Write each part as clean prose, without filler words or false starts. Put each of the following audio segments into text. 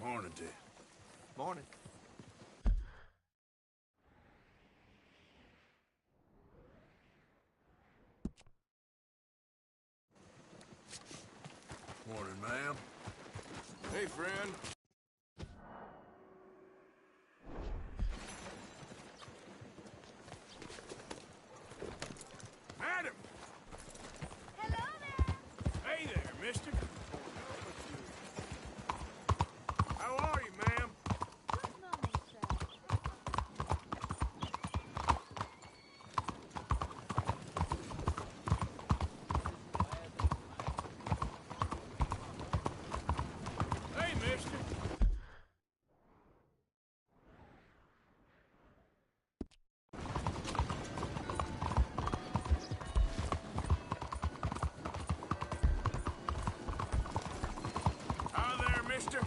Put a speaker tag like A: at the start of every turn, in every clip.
A: Morning, Dick.
B: Morning.
A: Morning, ma'am. Hey, friend. Madam!
C: Hello there!
A: Hey there, mister. How are you, ma'am?
C: Good morning, sir.
A: Hey, mister. Hi there, mister.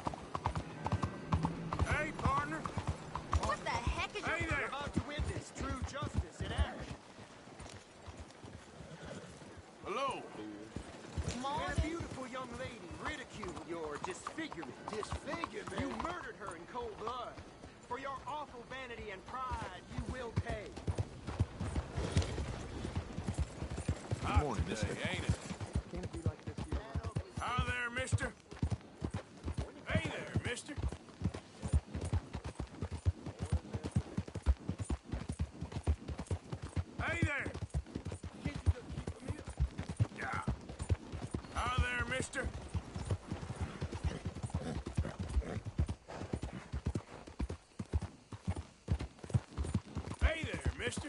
A: Hey, partner.
C: What the heck is
A: Hey
C: your...
A: there.
B: We're about to witness true justice in action.
A: Hello.
B: When a beautiful young lady ridiculed your disfigurement. Disfigurement? You murdered her in cold blood. For your awful vanity and pride, you will pay.
A: Good morning, mister. Ain't it?
B: Can it be like this here?
A: Hi there, mister. Hey there, mister. Hey there. Yeah. Hi there, mister. Hey there, mister.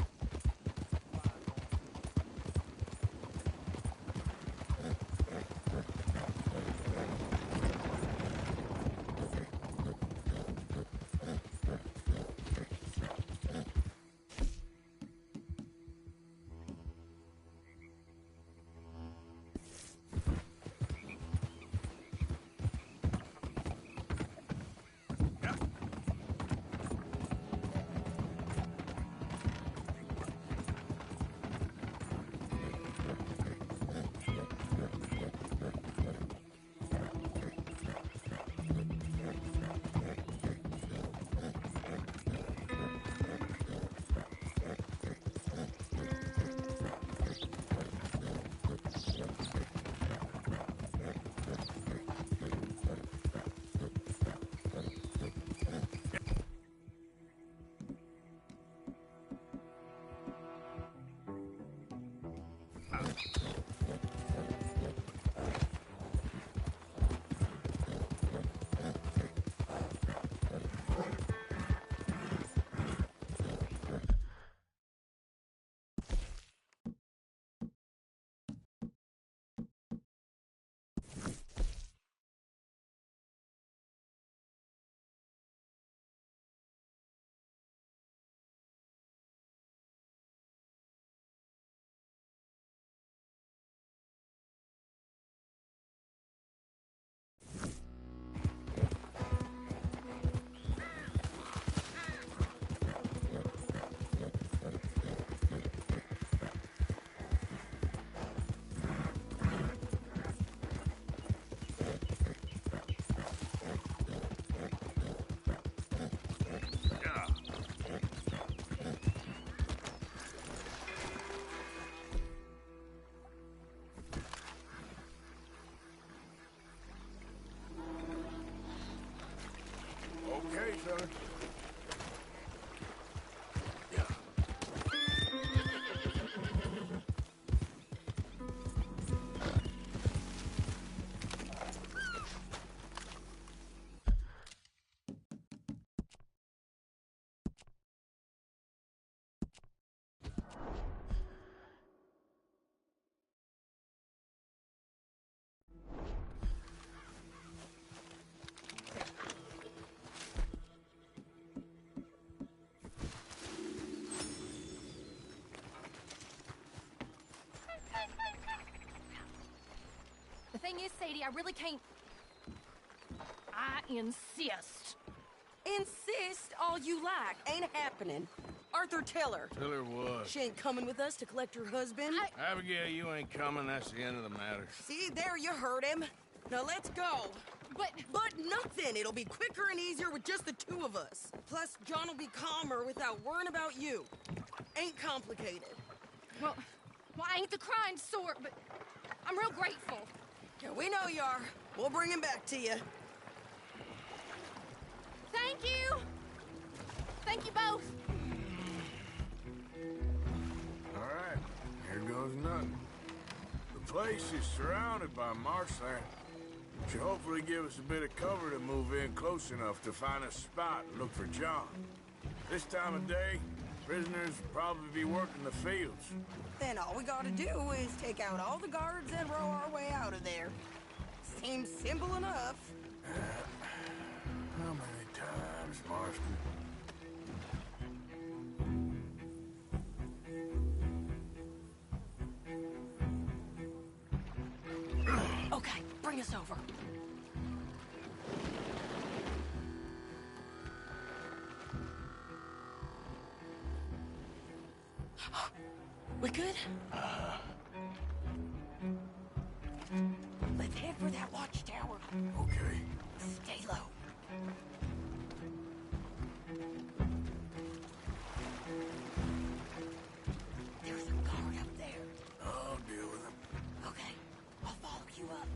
A: Yeah. Yeah. Okay, fella. Yeah.
C: The thing is, Sadie, I really can't... I insist.
D: Insist all you like. Ain't happening. Arthur, tell her.
A: Tell her what?
D: She ain't coming with us to collect her husband.
A: Abigail, you ain't coming. That's the end of the matter.
D: See, there you heard him. Now let's go. But nothing. It'll be quicker and easier with just the two of us. Plus, John will be calmer without worrying about you. Ain't complicated.
C: Well, I ain't the crying sort, but I'm real grateful.
D: Yeah, we know you are. We'll bring him back to you.
C: Thank you. Thank you both.
E: All right, here goes nothing. The place is surrounded by marshland. Should hopefully give us a bit of cover to move in close enough to find a spot and look for John. This time of day, prisoners will probably be working the fields.
D: Then all we gotta do is take out all the guards and row our way out of there. Seems simple enough.
E: How many times, Marston?
D: Okay, bring us over. We good? Let's head for that watchtower.
E: Okay.
D: Stay low. There's a guard up there.
E: I'll deal with him.
D: Okay, I'll follow you up.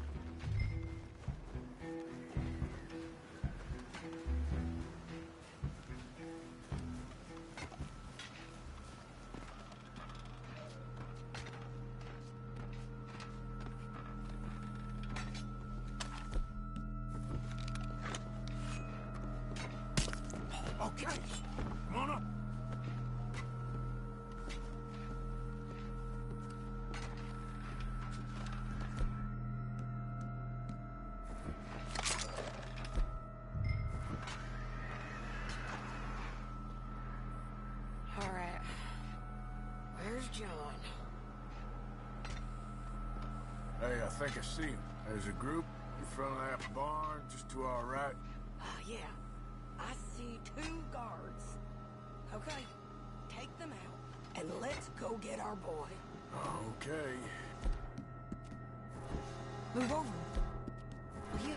E: Okay, come on up.
D: All right. Where's John?
E: Hey, I think I see him. There's a group in front of that barn just to our right.
D: Yeah. I see 2 guards. Okay, take them out, and let's go get our boy.
E: Okay.
D: Move over. Will you?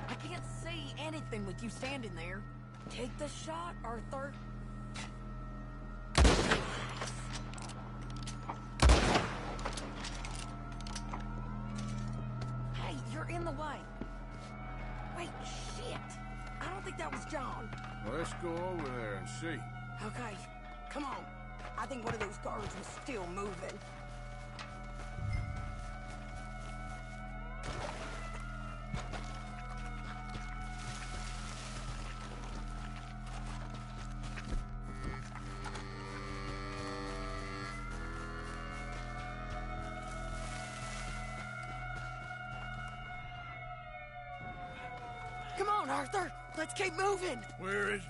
D: I can't see anything with you standing there. Take the shot, Arthur. Hey, you're in the way. Wait, shit. I don't think that was John.
E: Well, let's go over there and see.
D: Okay, come on. I think one of those guards was still moving. Come on, Arthur. Let's keep moving.
A: Where is he?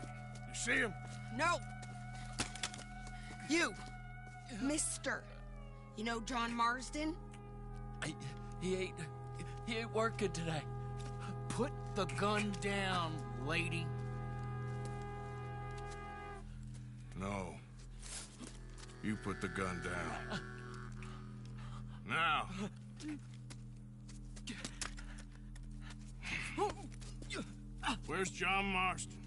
A: You see him?
D: No. You. Mister. You know John Marsden?
F: He ain't working today.
G: Put the gun down, lady.
A: No. You put the gun down. Now. Where's John Marston?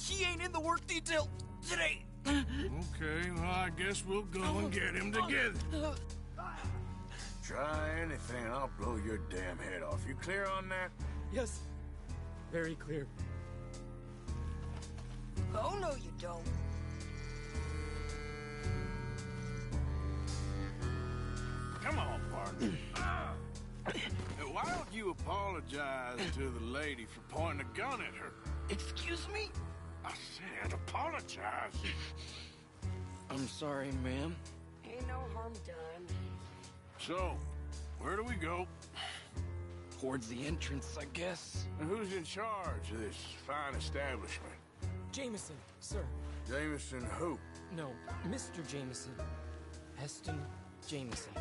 G: He ain't in the work detail today.
A: Okay, well, I guess we'll go and get him together.
E: Try anything and I'll blow your damn head off. You clear on that?
G: Yes, very clear.
D: Oh, no, you don't.
A: Come on, partner. Why don't you apologize to the lady for pointing a gun at her?
G: Excuse me?
A: I said apologize.
G: I'm sorry, ma'am.
D: Ain't no harm done.
A: So, where do we go?
G: Towards the entrance, I guess.
E: And who's in charge of this fine establishment?
G: Jameson, sir.
E: Jameson who?
G: No, Mr. Jameson. Heston
H: Jameson.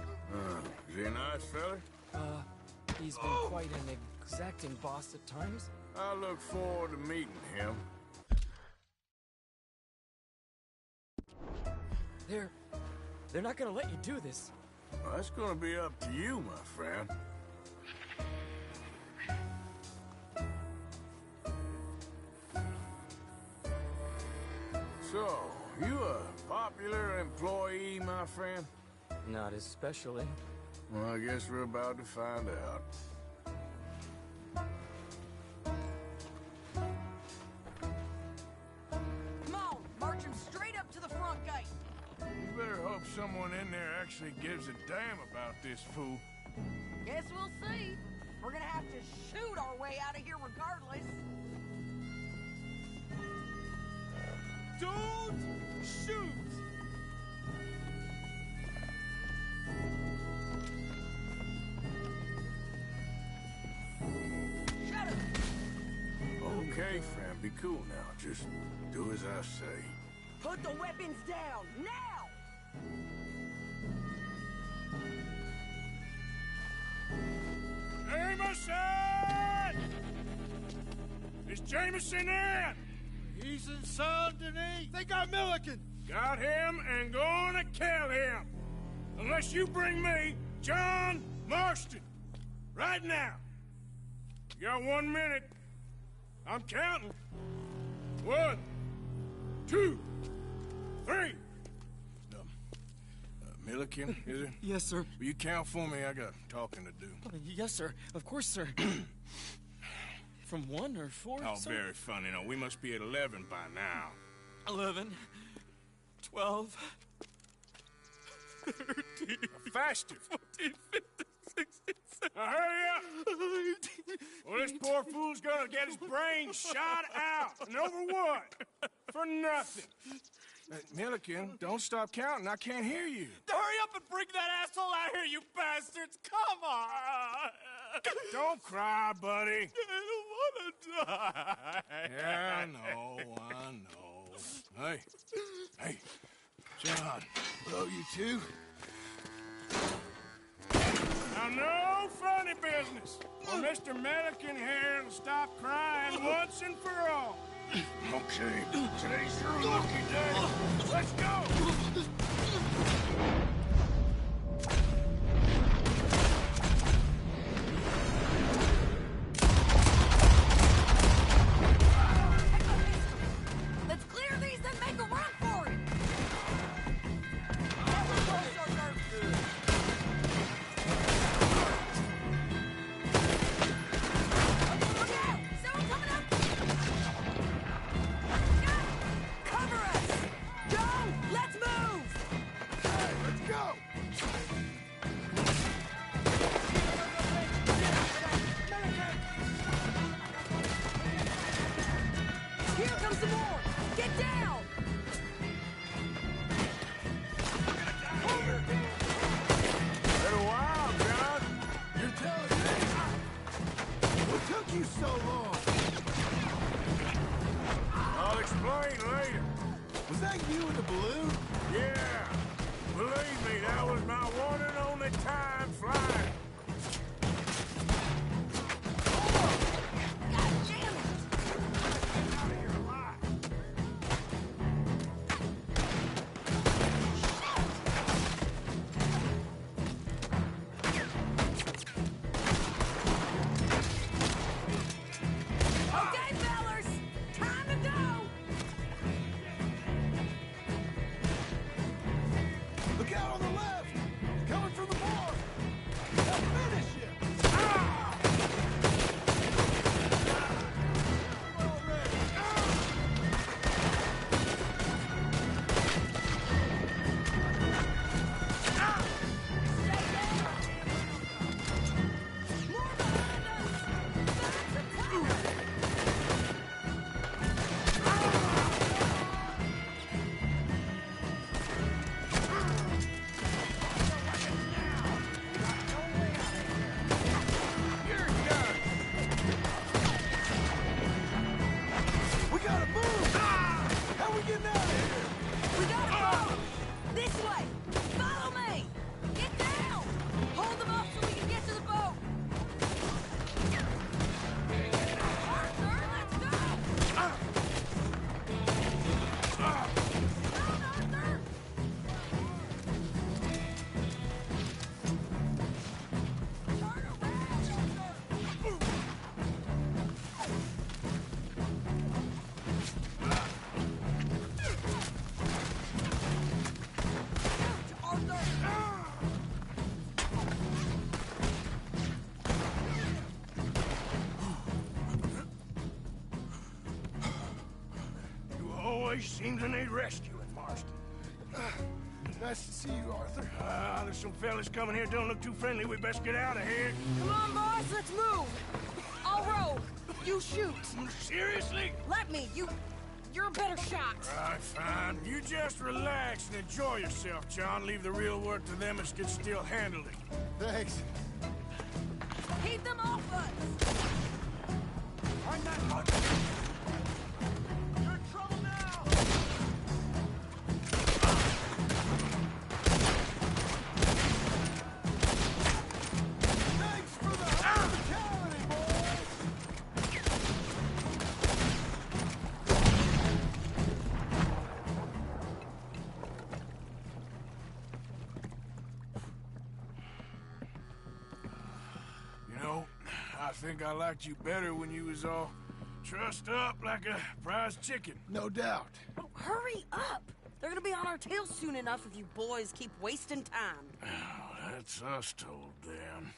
E: Is he a nice fella?
H: He's been quite an exacting boss at times.
E: I look forward to meeting him.
H: They're not gonna let you do this.
E: Well, that's gonna be up to you, my friend. So, you a popular employee, my friend?
H: Not especially.
E: Well, I guess we're about to find out.
D: Come on, march him straight up to the front gate.
E: You better hope someone in there actually gives a damn about this fool.
D: Guess we'll see. We're gonna have to shoot our way out of here regardless.
G: Don't shoot!
D: Shut up!
E: Okay, friend, be cool now. Just do as I say.
D: Put the weapons down, now!
A: Jameson! Is Jameson in?
G: He's in Saint Denis. They got Milliken.
A: Got him and gonna kill him. Unless you bring me John Marston. Right now. You got 1 minute. I'm counting. 1, 2, 3. Milliken, is it?
H: Yes, sir.
A: Will you count for me? I got talking to do.
H: Yes, sir. Of course, sir. From 1 or 4?
A: Oh,
H: sir?
A: very funny. No, we must be at 11 by now.
H: 11, 12, 13,
A: Faster.
H: 14, 15, 16, 17.
A: Now hurry up! Well, this poor fool's gonna get his brains shot out. And over what? For nothing. Milliken, don't stop counting. I can't hear you.
G: Hurry up and bring that asshole out here, you bastards! Come on!
A: Don't cry, buddy.
G: I don't want to die.
A: Yeah, I know. Hey, John.
E: Hello, you two.
A: Now, no funny business. Or Mr. Milliken here will stop crying once and for all.
E: Okay, today's your lucky day. Let's go!
D: Let's clear these and make a run for it! Look out! Someone coming up! Cover us! Go! Let's move!
E: Hey, let's go!
D: Here comes some more! Get down!
E: Been a while, John. You're telling me. What took you so long? I'll explain later. Was that you in the balloon? Yeah. Believe me, that was my one and only time flying.
D: God damn it!
E: Out of here alive.
D: Okay, fellers! Time to go!
E: Look out on the left! Come
A: place seems to need rescuing, Marston.
E: Nice to see you, Arthur.
A: There's some fellas coming here. Don't look too friendly. We best get out of here.
D: Come on, boys, let's move. I'll row. You shoot.
A: Seriously?
D: Let me. You're a better shot.
A: Right, fine. You just relax and enjoy yourself, John. Leave the real work to them and can still handle it.
E: Thanks.
D: Keep them off us.
B: I'm not much. You're in trouble now. Thanks for the hospitality, boys.
A: You know, I think I liked you better when you was all trussed up like a prize chicken.
E: No doubt.
D: Oh, hurry up. They're gonna be on our tails soon enough if you boys keep wasting time.
A: Oh, that's us told them.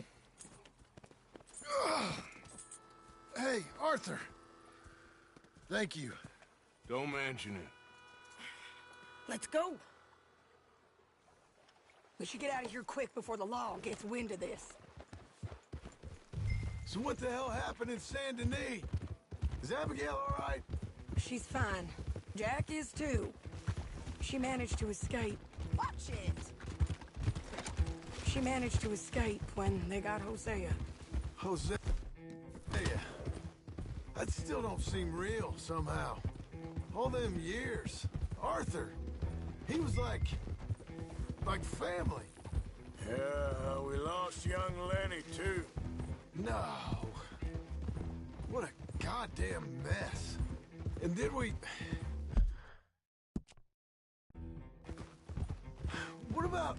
E: Hey, Arthur. Thank you.
A: Don't mention it.
D: Let's go.
I: We should get out of here quick before the law gets wind of this.
E: So what the hell happened in Saint Denis? Is Abigail all right?
I: She's fine. Jack is too. She managed to escape.
D: Watch it.
I: She managed to escape when they got Hosea.
E: Hosea. That still don't seem real, somehow. All them years. Arthur. He was like family.
A: Yeah, we lost young Lenny, too.
E: No. What a goddamn mess. And did we... What about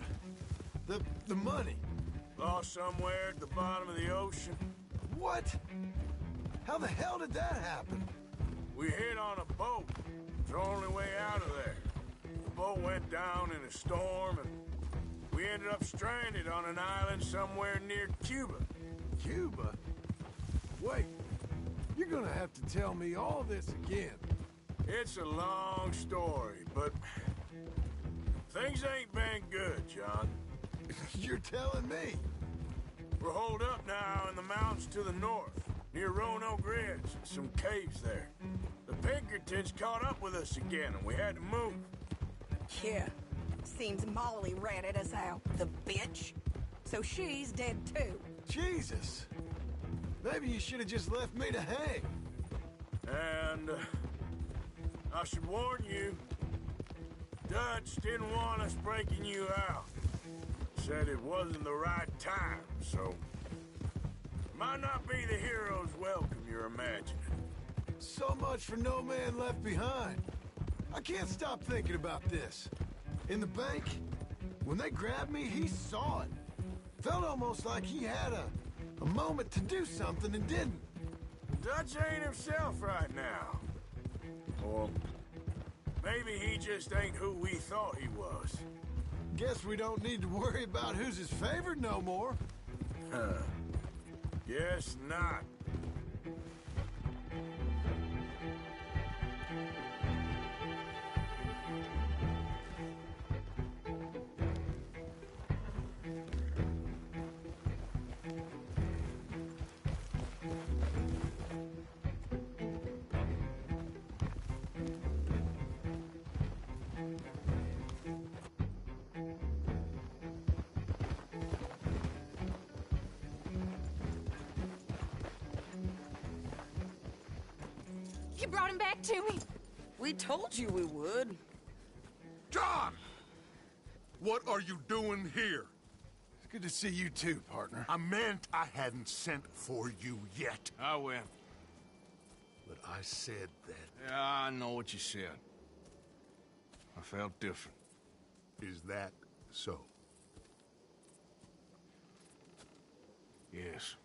E: the money?
A: Lost somewhere at the bottom of the ocean.
E: What? How the hell did that happen?
A: We hit on a boat. It's the only way out of there. The boat went down in a storm, and we ended up stranded on an island somewhere near Cuba.
E: Cuba? Wait, you're gonna have to tell me all this again.
A: It's a long story, but things ain't been good, John.
E: You're telling me?
A: We're holed up now in the mountains to the north, near Roanoke Ridge, some caves there. The Pinkertons caught up with us again, and we had to move.
I: Yeah. Seems Molly ratted us out, the bitch. So she's dead too.
E: Jesus. Maybe you should have just left me to hang.
A: And I should warn you, Dutch didn't want us breaking you out. Said it wasn't the right time, so might not be the hero's welcome you're imagining.
E: So much for no man left behind. I can't stop thinking about this. In the bank, when they grabbed me, he saw it. Felt almost like he had a moment to do something and didn't.
A: Dutch ain't himself right now. Or maybe he just ain't who we thought he was.
E: Guess we don't need to worry about who's his favorite no more.
A: Guess not.
C: You brought him back to me.
D: We told you we would.
J: John! What are you doing here?
E: It's good to see you too, partner.
J: I meant I hadn't sent for you yet.
A: I went.
J: But I said that.
A: Yeah, I know what you said. I felt different.
J: Is that so?
A: Yes.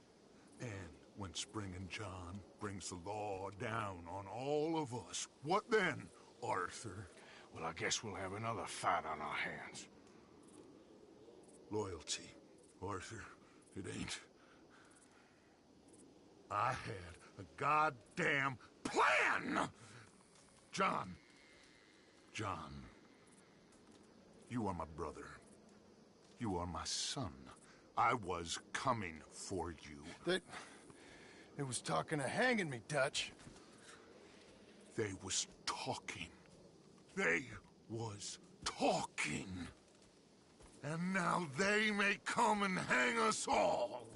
J: And when Spring and John brings the law down on all of us, what then, Arthur?
A: Well, I guess we'll have another fight on our hands.
J: Loyalty, Arthur. It ain't. I had a goddamn plan! John, John, you are my brother. You are my son. I was coming for you.
A: They was talking of hanging me, Dutch.
J: They was talking. They was talking. And now they may come and hang us all.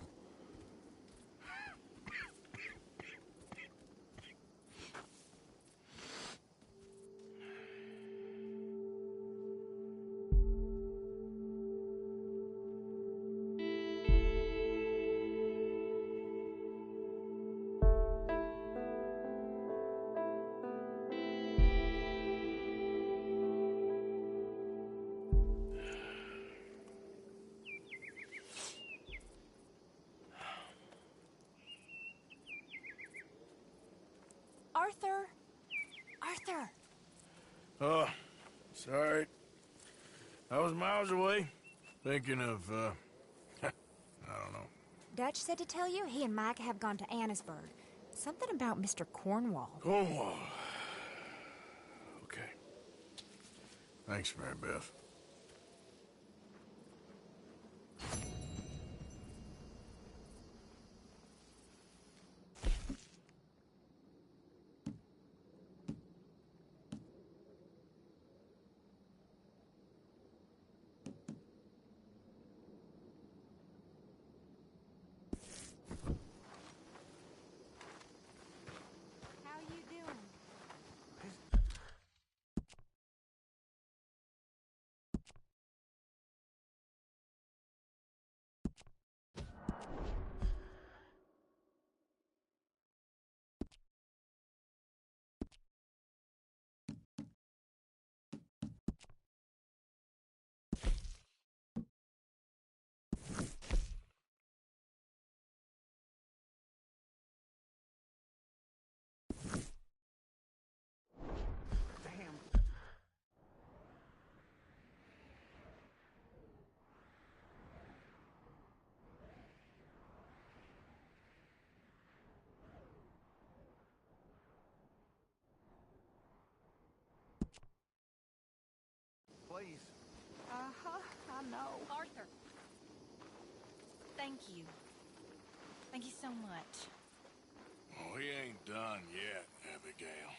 C: Arthur! Arthur!
E: Oh, sorry. I was miles away, thinking of, I don't know.
K: Dutch said to tell you he and Mike have gone to Annisburg. Something about Mr. Cornwall.
E: Cornwall. Okay. Thanks, Mary Beth.
K: How you doing?
B: Please.
I: Uh-huh, I know.
C: Arthur! Thank you. Thank you so much.
E: Oh, he ain't done yet, Abigail.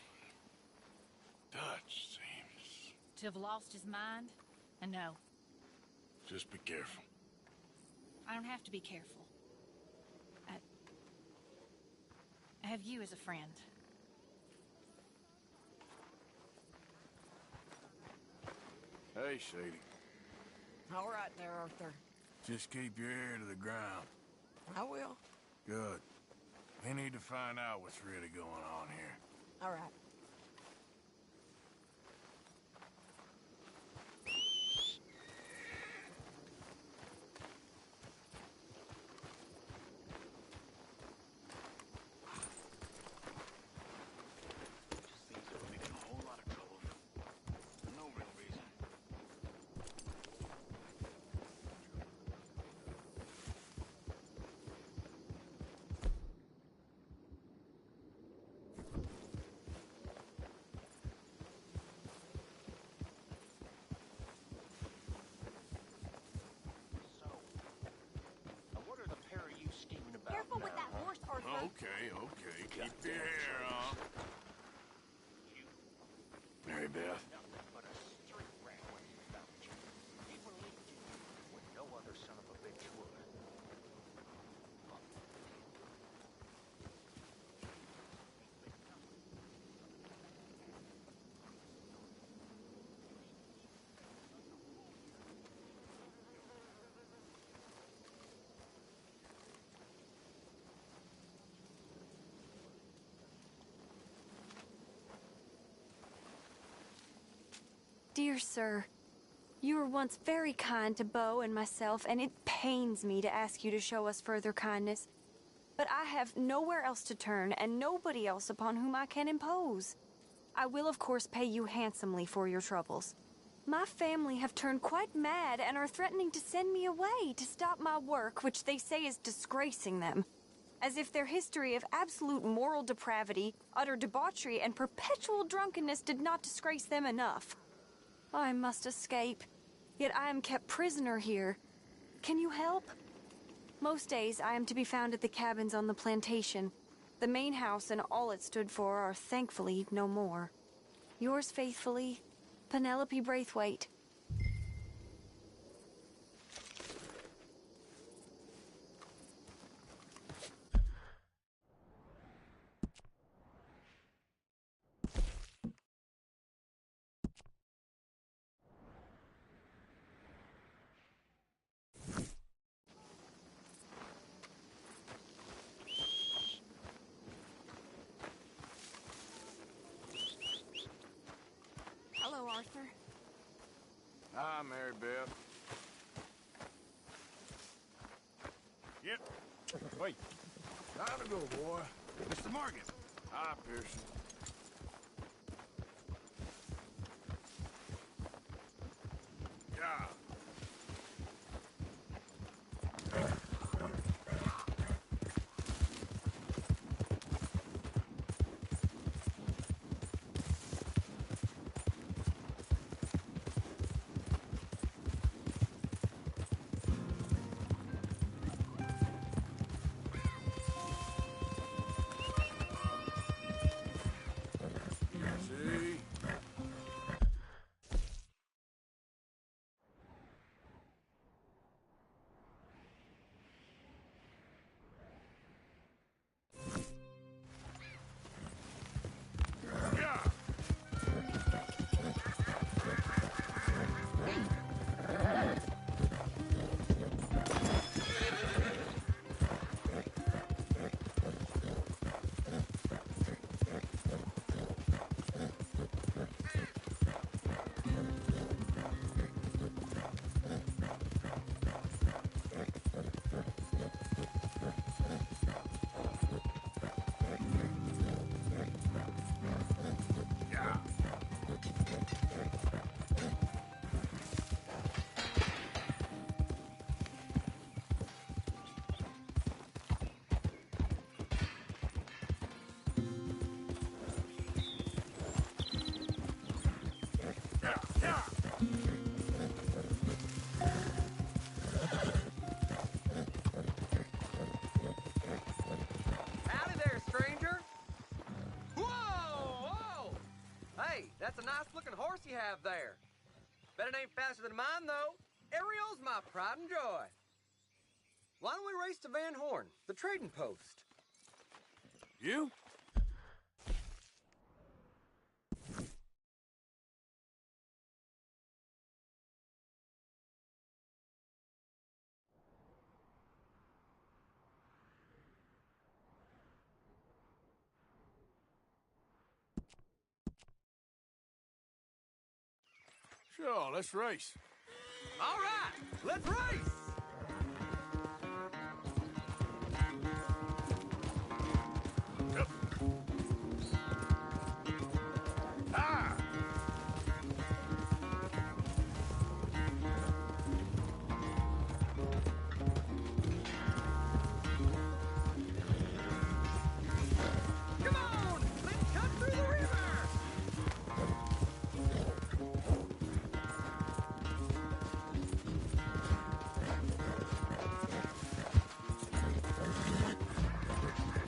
E: Dutch seems...
C: To have lost his mind? I know.
E: Just be careful.
C: I don't have to be careful. I have you as a friend.
E: Hey, Sadie.
D: All right there, Arthur.
E: Just keep your ear to the ground.
D: I will.
E: Good. We need to find out what's really going on here.
D: All right.
C: Careful with that horse, Arthur.
E: Okay. Keep your hair on. Mary Beth.
B: But a street rat when he found you. He believed you when no other son of a bitch would.
L: Dear sir, you were once very kind to Beau and myself, and it pains me to ask you to show us further kindness. But I have nowhere else to turn, and nobody else upon whom I can impose. I will, of course, pay you handsomely for your troubles. My family have turned quite mad and are threatening to send me away to stop my work, which they say is disgracing them. As if their history of absolute moral depravity, utter debauchery, and perpetual drunkenness did not disgrace them enough. I must escape, yet I am kept prisoner here. Can you help? Most days I am to be found at the cabins on the plantation. The main house and all it stood for are thankfully no more. Yours faithfully, Penelope Braithwaite.
C: Hello, Arthur.
E: Hi, Mary Beth.
A: Yep. Wait.
E: Time to go, boy.
A: Mr. Morgan.
E: Hi, Pearson. Yeah. See? Yeah. Yeah. Yeah. Yeah.
M: Howdy there, stranger. Whoa! Whoa! Hey, that's a nice-looking horse you have there. Bet it ain't faster than mine, though. Ariel's my pride and joy. Why don't we race to Van Horn, the trading post?
E: You? Sure, let's race.
M: All right, let's race!
E: Ah!
M: Come on, let's cut through the river!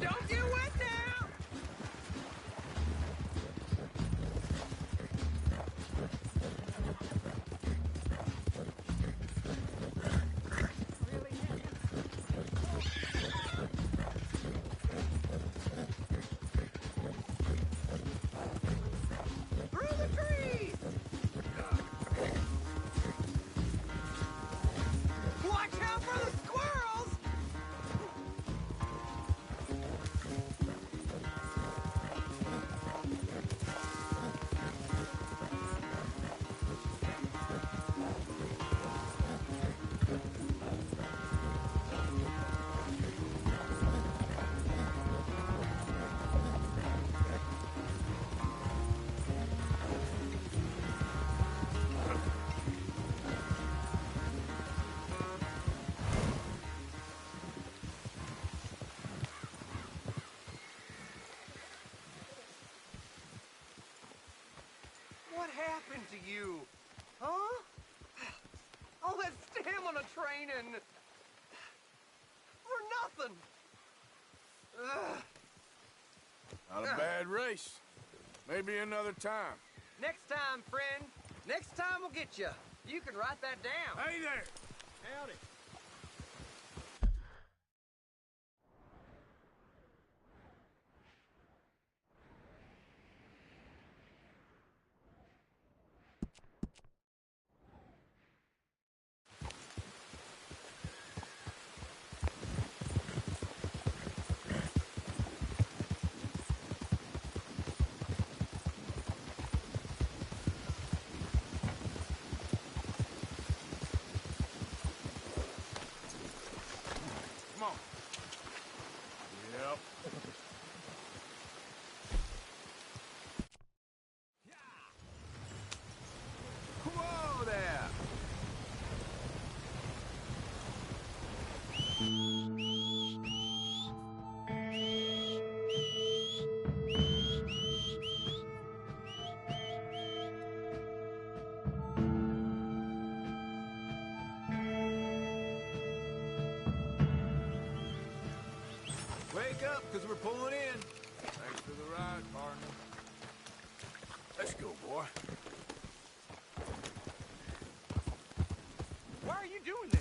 M: Don't get wet now! Through the trees! Watch out for the squirrels! What happened to you? that stamina training for nothing.
E: Not a bad race. Maybe another time.
M: Next time, friend. Next time we'll get you. You can write that down.
E: Hey there.
B: Howdy.
E: Come on. Yep.
M: Whoa there!
G: Wake up, because we're pulling in.
E: Thanks for the ride, partner. Let's go, boy.
B: Why are you doing this?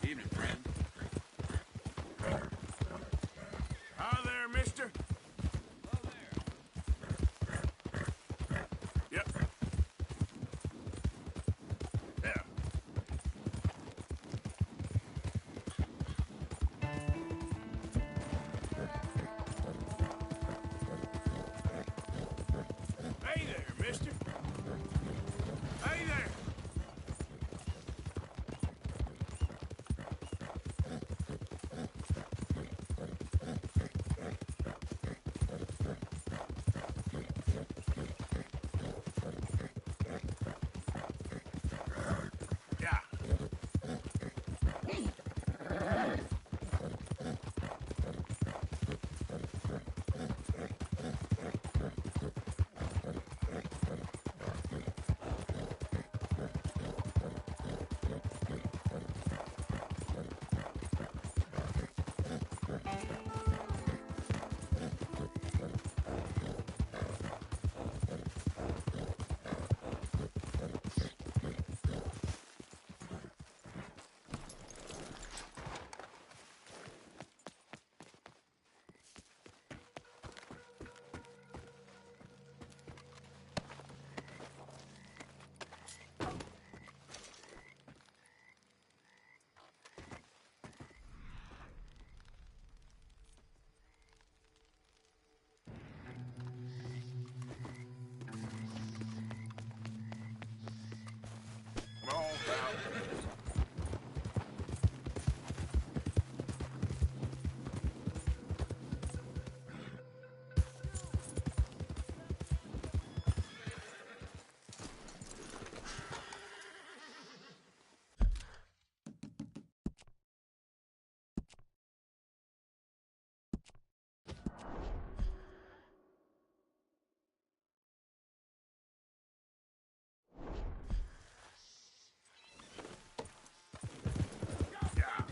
G: Evening, friend.
E: Hi there, mister. Yep. Yeah. Hey there, mister. Hey there. Yeah. Come on, pal. Yeah.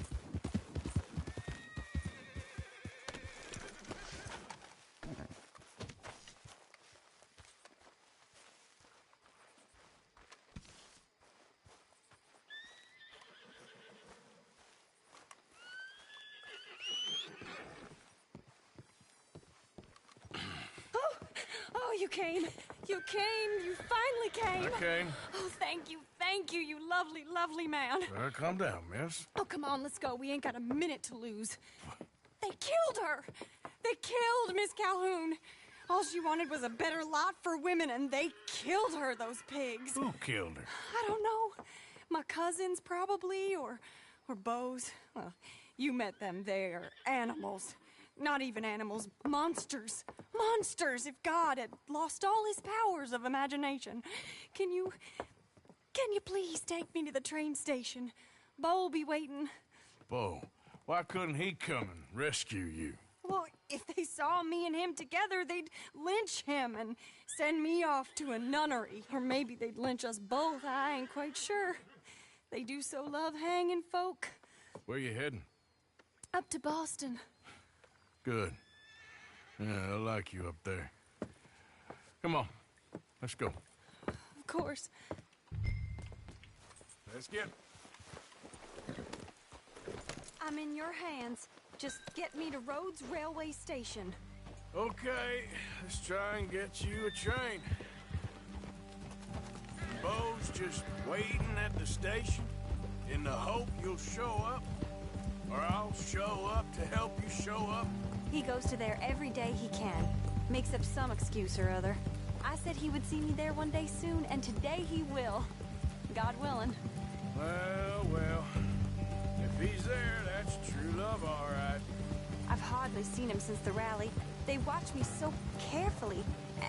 L: Oh, you came. You came. You finally came.
E: I came.
L: Oh, thank you, you lovely, lovely man.
E: Calm down, miss.
L: Oh, come on, let's go. We ain't got a minute to lose. They killed her. They killed Miss Calhoun. All she wanted was a better lot for women, and they killed her, those pigs.
E: Who killed her?
L: I don't know. My cousins, probably, or Beau's. Well, you met them. They're animals. Not even animals. Monsters. Monsters, if God had lost all his powers of imagination. Can you please take me to the train station? Bo will be waiting.
E: Bo, why couldn't he come and rescue you?
L: Well, if they saw me and him together, they'd lynch him and send me off to a nunnery. Or maybe they'd lynch us both. I ain't quite sure. They do so love hanging folk.
E: Where you heading?
L: Up to Boston.
E: Good. Yeah, I like you up there. Come on, let's go.
L: Of course.
E: Let's get...
L: I'm in your hands. Just get me to Rhodes Railway Station.
E: Okay, let's try and get you a train. Bo's just waiting at the station in the hope you'll show up, or I'll show up to help you show up.
L: He goes to there every day he can. Makes up some excuse or other. I said he would see me there one day soon, and today he will. God willing.
E: Well, if he's there, that's true love, all right.
L: I've hardly seen him since the rally. They watch me so carefully,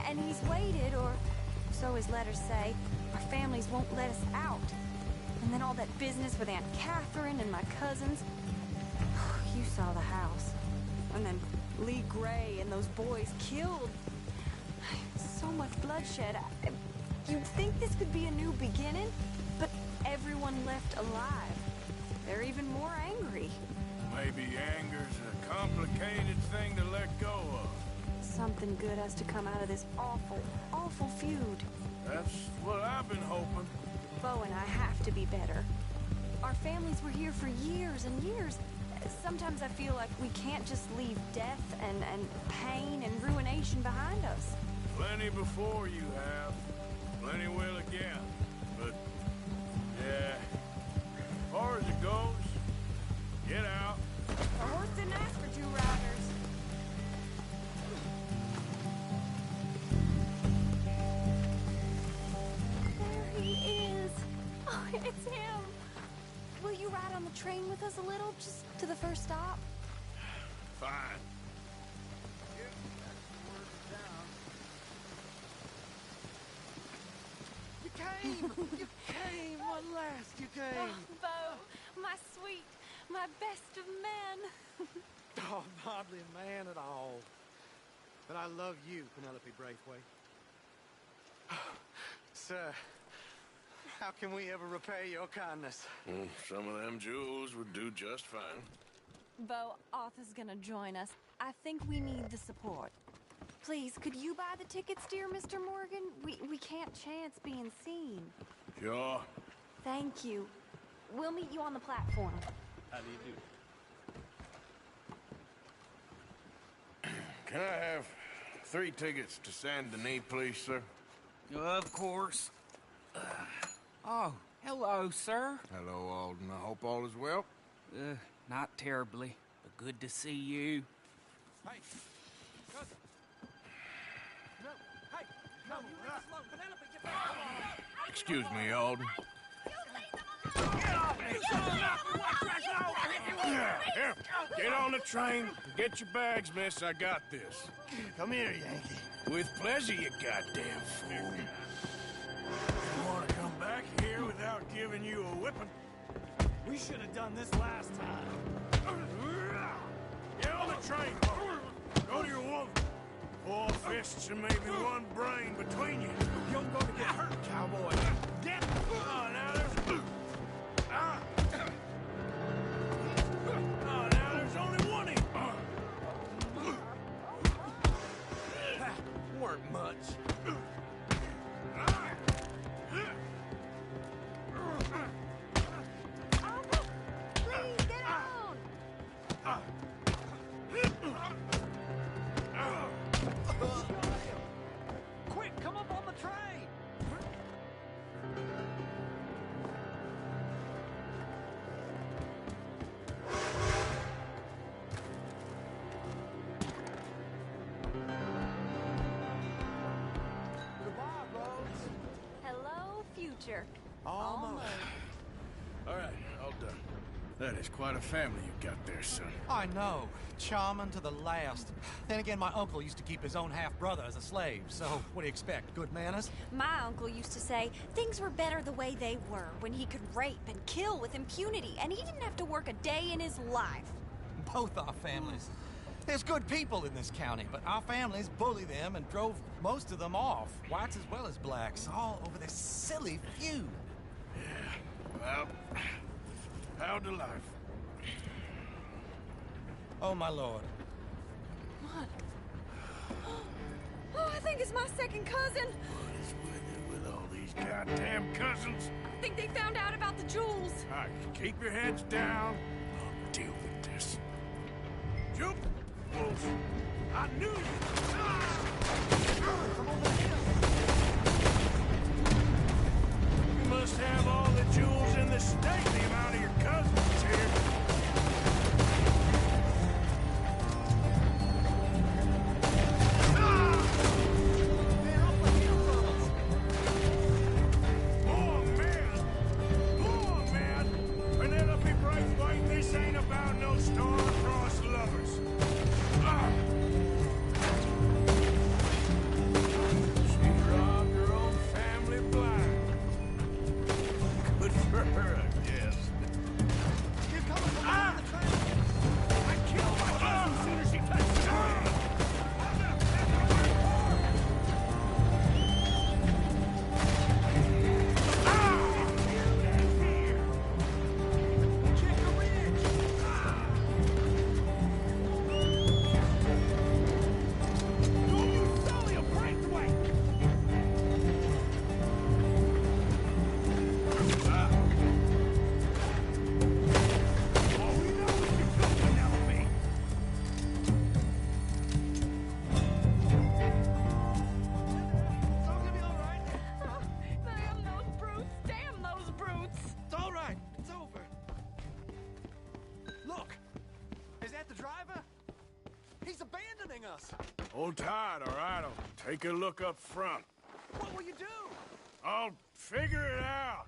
L: and he's waited, or so his letters say. Our families won't let us out. And then all that business with Aunt Catherine and my cousins. You saw the house. And then Lee Gray and those boys killed. So much bloodshed. You'd think this could be a new beginning, but everyone left alive. They're even more angry.
E: Maybe anger's a complicated thing to let go of.
L: Something good has to come out of this awful, awful feud.
E: That's what I've been hoping.
L: Bo and I have to be better. Our families were here for years and years. Sometimes I feel like we can't just leave death and pain and ruination behind us.
E: Plenty before you have. Plenty will again. But, yeah, as far as it goes, get out.
L: A horse didn't ask for two riders. There he is. Oh, it's him. Will you ride on the train with us a little, just to the first stop?
E: Fine.
B: You came! You came! At last, you came!
L: Oh, Bo, my sweet, my best of men.
B: Oh, I'm hardly a man at all. But I love you, Penelope Braithwaite. Sir, how can we ever repay your kindness?
E: Some of them jewels would do just fine.
L: Bo, Arthur's gonna join us. I think we need the support. Please, could you buy the tickets, dear Mr. Morgan? We can't chance being seen.
E: Sure.
L: Thank you. We'll meet you on the platform.
E: How do you do? Can I have 3 tickets to Saint Denis, please, sir?
N: Of course. Oh, hello, sir.
E: Hello, Alden. I hope all is well.
N: Not terribly, but good to see you.
B: Hey! Cousin! No! Hey! No, you leave us alone! Penelope, get back!
E: Excuse me, Alden. Here, get on the train. Get your bags, miss. I got this.
B: Come here, Yankee.
E: With pleasure, you goddamn fool. You want to come back here without giving you a whipping?
G: We should have done this last time.
E: Get on the train. Go to your woman. 4 fists and maybe 1 brain between you.
B: You're going to get hurt, cowboy.
E: Get! Oh, now there's... Ah! Oh, now there's only 1 of you.
B: Weren't much.
L: Please, get on!
B: Quick, come up on the train! Goodbye, Rhodes.
L: Hello, future.
B: Almost.
E: All right, all done.
A: That is quite a family you got there, son.
O: I know. Charming to the last. Then again, my uncle used to keep his own half-brother as a slave, so what do you expect? Good manners?
L: My uncle used to say things were better the way they were, when he could rape and kill with impunity, and he didn't have to work a day in his life.
O: Both our families. There's good people in this county, but our families bullied them and drove most of them off, whites as well as blacks, all over this silly feud.
A: Well, how to life?
O: Oh, my lord.
L: What? Oh, I think it's my second cousin.
A: What is with it with all these goddamn cousins?
C: I think they found out about the jewels.
A: All right, keep your heads down. I'll deal with this. Jump! Wolves! I knew you! You must have all the jewels in the state, the amount of your cousins here. This ain't about no star-crossed lovers. She robbed her own family blind. Good for her, I guess.
B: You're coming from behind the train.
A: I killed my cousin as soon as she touched the ground. Hold tight, all right? I'll take a look up front.
B: What will you do?
A: I'll figure it out.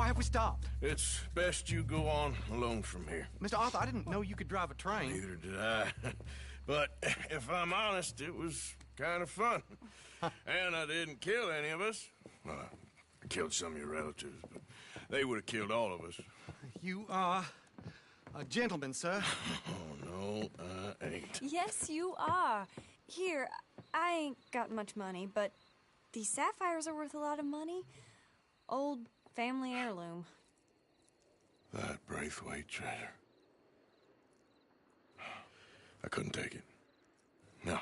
O: have we stopped?
E: It's best you go on alone from here.
O: Mr. Arthur, I didn't know you could drive a train.
E: Neither did I. But if I'm honest, it was kind of fun. And I didn't kill any of us. Well, I killed some of your relatives, but they would have killed all of us.
O: You are a gentleman, sir.
E: Oh, no, I ain't.
L: Yes, you are. Here, I ain't got much money, but these sapphires are worth a lot of money. Old family heirloom.
E: That Braithwaite treasure. I couldn't take it. No.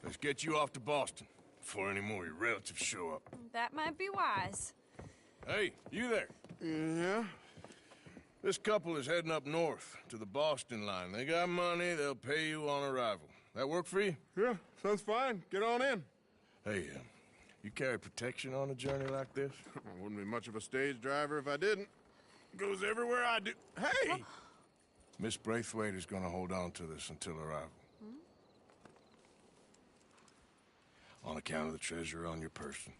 E: Let's get you off to Boston before any more of your relatives show up.
L: That might be wise.
E: Hey, you there?
A: Yeah?
E: This couple is heading up north to the Boston line. They got money, they'll pay you on arrival. That work for you?
A: Yeah, sounds fine. Get on in.
E: Hey, you carry protection on a journey like this?
A: I wouldn't be much of a stage driver if I didn't. Goes everywhere I do. Hey!
E: Miss Braithwaite is gonna hold on to this until arrival. On account of the treasure on your person.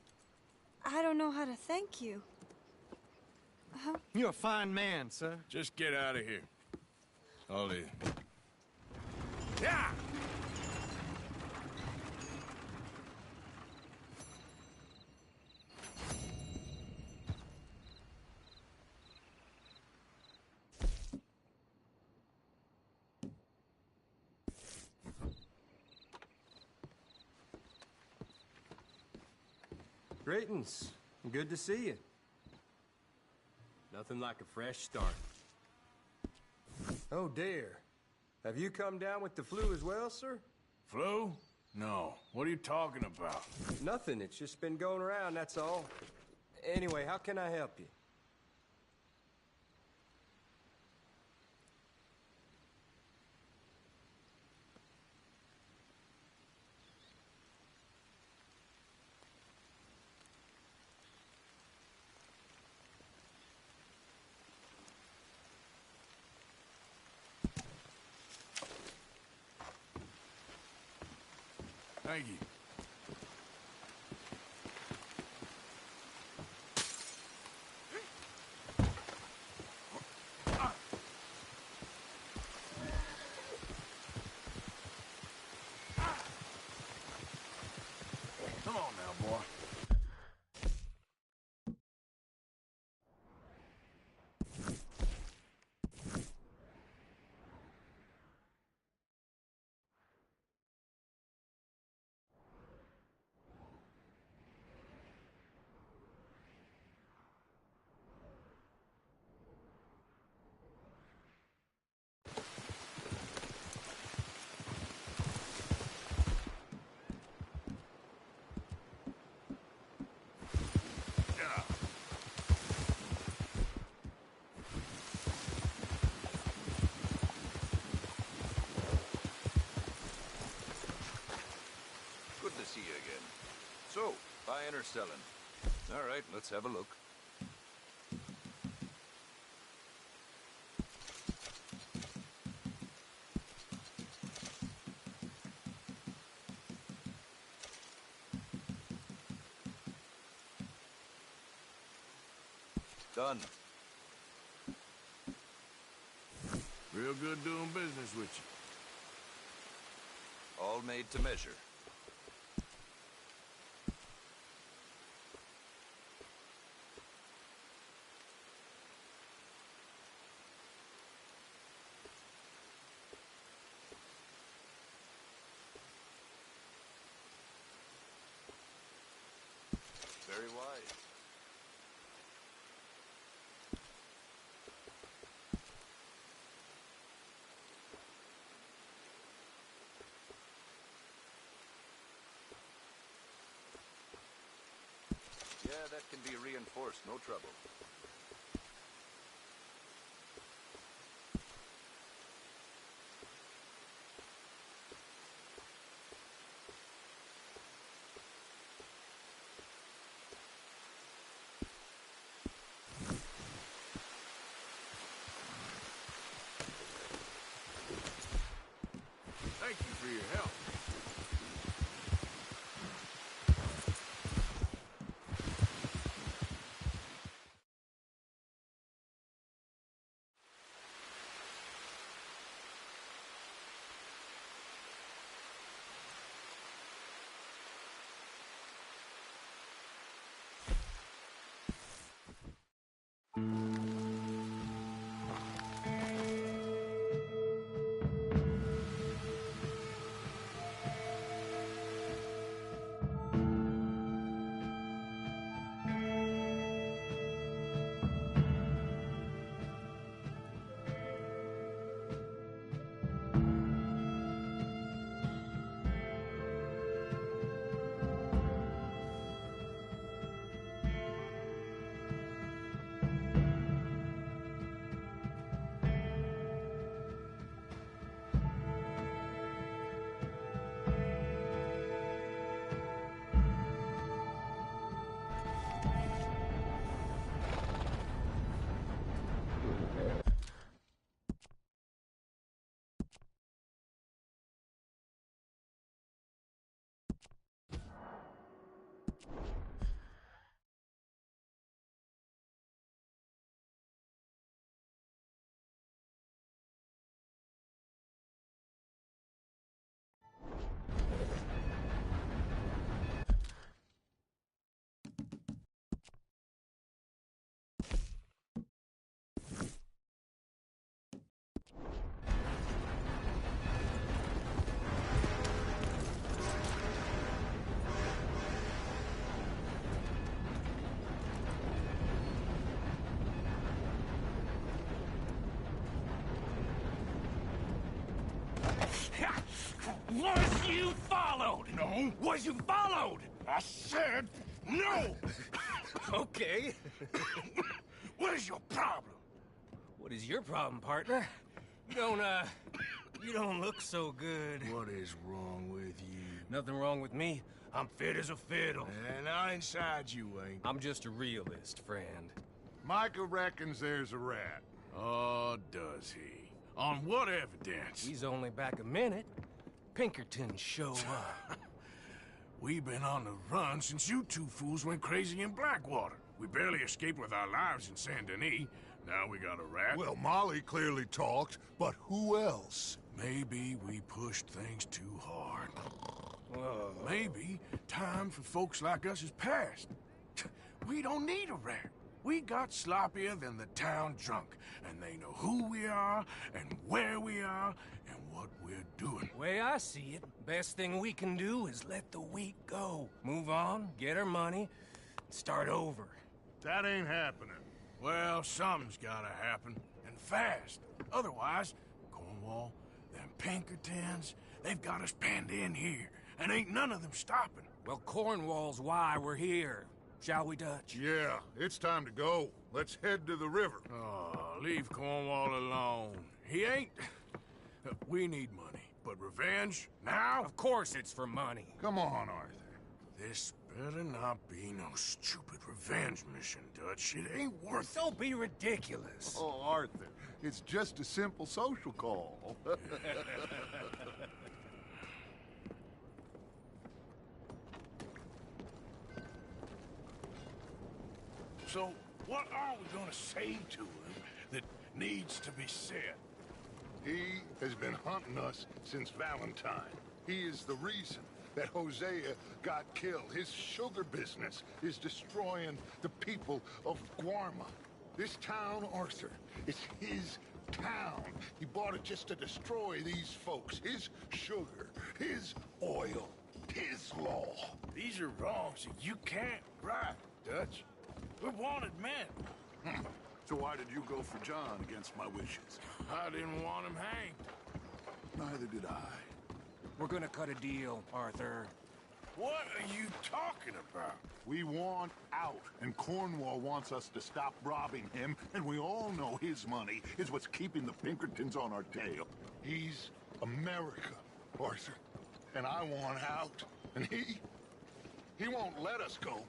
L: I don't know how to thank you.
O: You're a fine man, sir.
E: Just get out of here. I'll leave. Yeah!
P: Greetings. Good to see you. Nothing like a fresh start. Oh, dear. Have you come down with the flu as well, sir?
E: Flu? No. What are you talking about?
P: Nothing. It's just been going around, that's all. Anyway, how can I help you?
E: Thank you. Come on now, boy.
Q: Good to see you again. So, buying or selling? All right, let's have a look. Done.
E: Real good doing business with you.
Q: All made to measure. Very wise. Yeah, that can be reinforced, no trouble.
E: Thank you for your help.
A: Was you followed? No. Was you followed? I said no.
P: Okay.
A: What is your problem?
P: What is your problem, partner? You don't look so good.
A: What is wrong with you?
P: Nothing wrong with me. I'm fit as a fiddle.
A: And not inside you ain't.
P: I'm just a realist, friend.
J: Micah reckons there's a rat.
A: Oh, does he? On what evidence?
P: He's only back a minute. Pinkerton show up.
A: We've been on the run since you two fools went crazy in Blackwater. We barely escaped with our lives in Saint Denis. Now we got a rat.
J: Well, Molly clearly talked, but who else?
A: Maybe we pushed things too hard.
P: Whoa.
A: Maybe time for folks like us is past. We don't need a rat. We got sloppier than the town drunk, and they know who we are, and where we are, and what we're doing.
P: Way I see it, best thing we can do is let the week go. Move on, get our money, start over.
J: That ain't happening.
A: Well, something's gotta happen, and fast. Otherwise, Cornwall, them Pinkertons, they've got us penned in here, and ain't none of them stopping.
P: Well, Cornwall's why we're here. Shall we, Dutch?
J: Yeah, it's time to go. Let's head to the river.
A: Oh, leave Cornwall alone. He ain't... We need money, but revenge, now?
P: Of course it's for money.
J: Come on, Arthur.
A: This better not be no stupid revenge mission, Dutch. It ain't worth it.
P: Don't be ridiculous.
J: Oh, Arthur, it's just a simple social call.
A: So, what are we gonna say to him that needs to be said?
J: He has been hunting us since Valentine. He is the reason that Hosea got killed. His sugar business is destroying the people of Guarma. This town, Arthur, is his town. He bought it just to destroy these folks. His sugar, his oil, his law.
A: These are wrongs that you can't right, Dutch. We're wanted men.
J: So why did you go for John against my wishes?
A: I didn't want him hanged.
J: Neither did I.
P: We're gonna cut a deal, Arthur.
A: What are you talking about?
J: We want out, and Cornwall wants us to stop robbing him, and we all know his money is what's keeping the Pinkertons on our tail. He's America, Arthur, and I want out, and he won't let us go.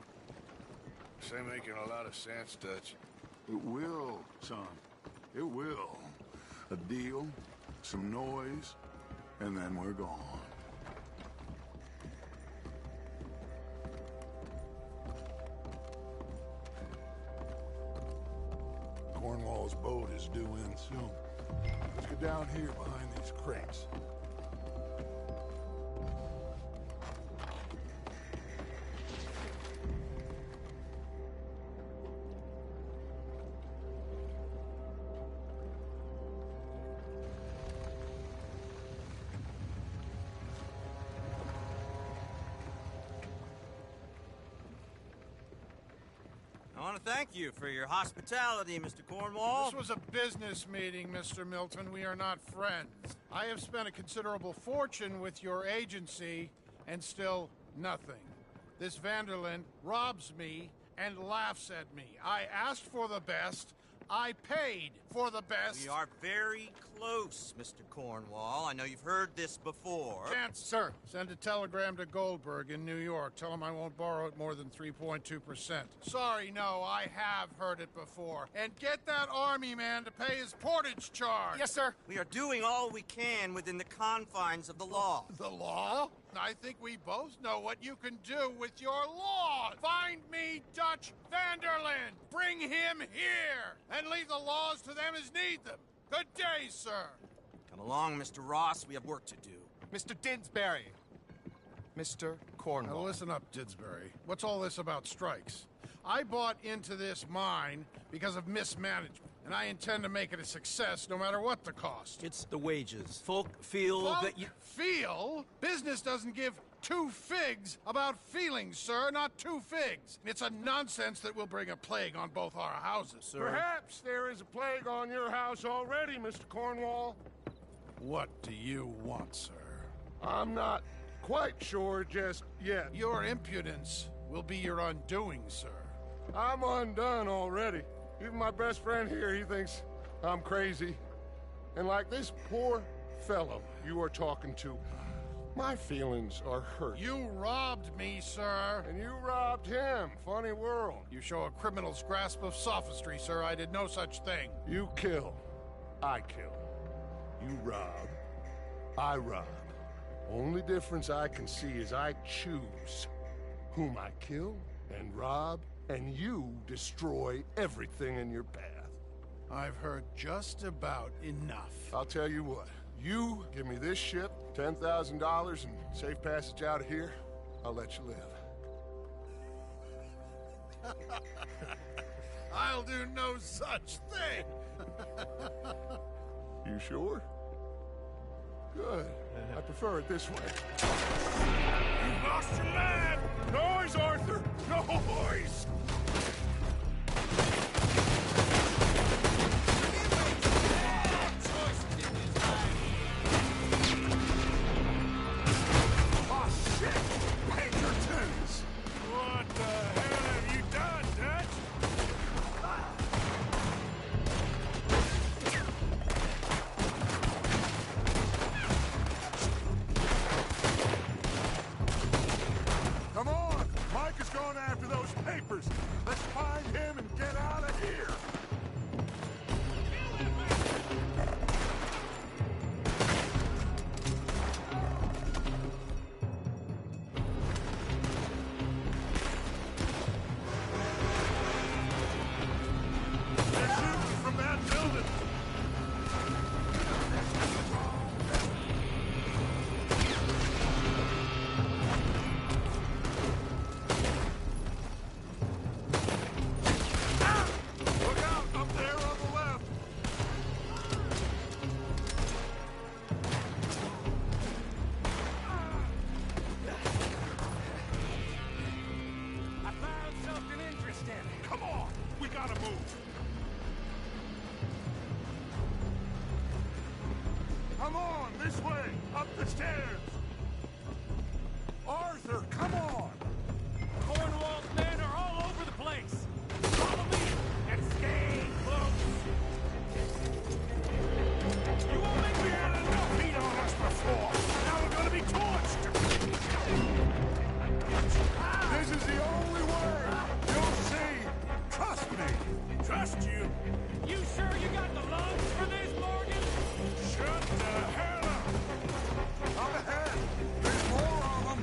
A: This ain't making a lot of sense, Dutch.
J: It will, son. It will. A deal, some noise, and then we're gone. Cornwall's boat is due in soon. Let's get down here behind these crates.
O: want to thank you for your hospitality, Mr. Cornwall.
R: This was a business meeting, Mr. Milton. We are not friends. I have spent a considerable fortune with your agency, and still nothing. This Vanderlyn robs me and laughs at me. I asked for the best. I paid for the best.
O: We are very close, Mr. Cornwall. I know you've heard this before.
R: Chance, sir. Send a telegram to Goldberg in New York. Tell him I won't borrow it more than 3.2%. Sorry, no, I have heard it before. And get that army man to pay his portage charge.
H: Yes, sir.
O: We are doing all we can within the confines of the law.
R: The law? I think we both know what you can do with your laws. Find me Dutch Vanderlyn. Bring him here. And leave the laws to them as need them. Good day, sir.
O: Come along, Mr. Ross. We have work to do.
H: Mr. Didsbury. Mr. Cornwall.
R: Now listen up, Didsbury. What's all this about strikes? I bought into this mine because of mismanagement, and I intend to make it a success no matter what the cost.
H: It's the wages. Folk feel that you...
R: Feel? Business doesn't give two figs about feelings, sir, not two figs. It's a nonsense that will bring a plague on both our houses, sir.
A: Perhaps there is a plague on your house already, Mr. Cornwall.
R: What do you want, sir?
A: I'm not quite sure just yet.
R: Your impudence will be your undoing, sir.
A: I'm undone already. Even my best friend here, he thinks I'm crazy. And like this poor fellow you are talking to, my feelings are hurt.
R: You robbed me, sir.
A: And you robbed him. Funny world.
R: You show a criminal's grasp of sophistry, sir. I did no such thing.
A: You kill. I kill. You rob. I rob. Only difference I can see is I choose whom I kill and rob, and you destroy everything in your path.
R: I've heard just about enough.
A: I'll tell you what. You give me this ship, $10,000, and safe passage out of here, I'll let you live.
R: I'll do no such thing.
A: You sure? Good. I prefer it this way.
R: You lost your man!
A: Noise, Arthur! Noise!
R: What the hell have you done, Dutch?
A: Come on! Mike is going after those papers. Let's find him and get out of here. Come on, this way, up the stairs. Arthur, come on.
G: Cornwall's men are all over the place. Follow me and stay close.
A: You won't make me had enough heat on us before. Now we're gonna be torched. This is the only way. You'll see. Trust me.
R: Trust you?
G: You sure you got the lungs for this, Morgan?
R: Shut the hell up!
A: Up ahead. There's more of them.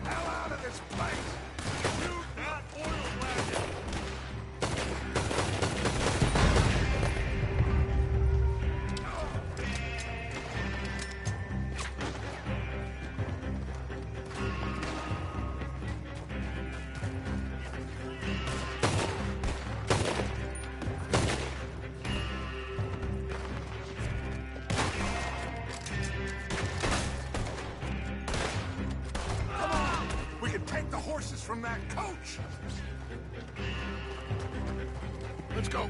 J: hell out of this place!
G: Shoot that oil wagon!
J: We can take the horses from that coach! Let's go.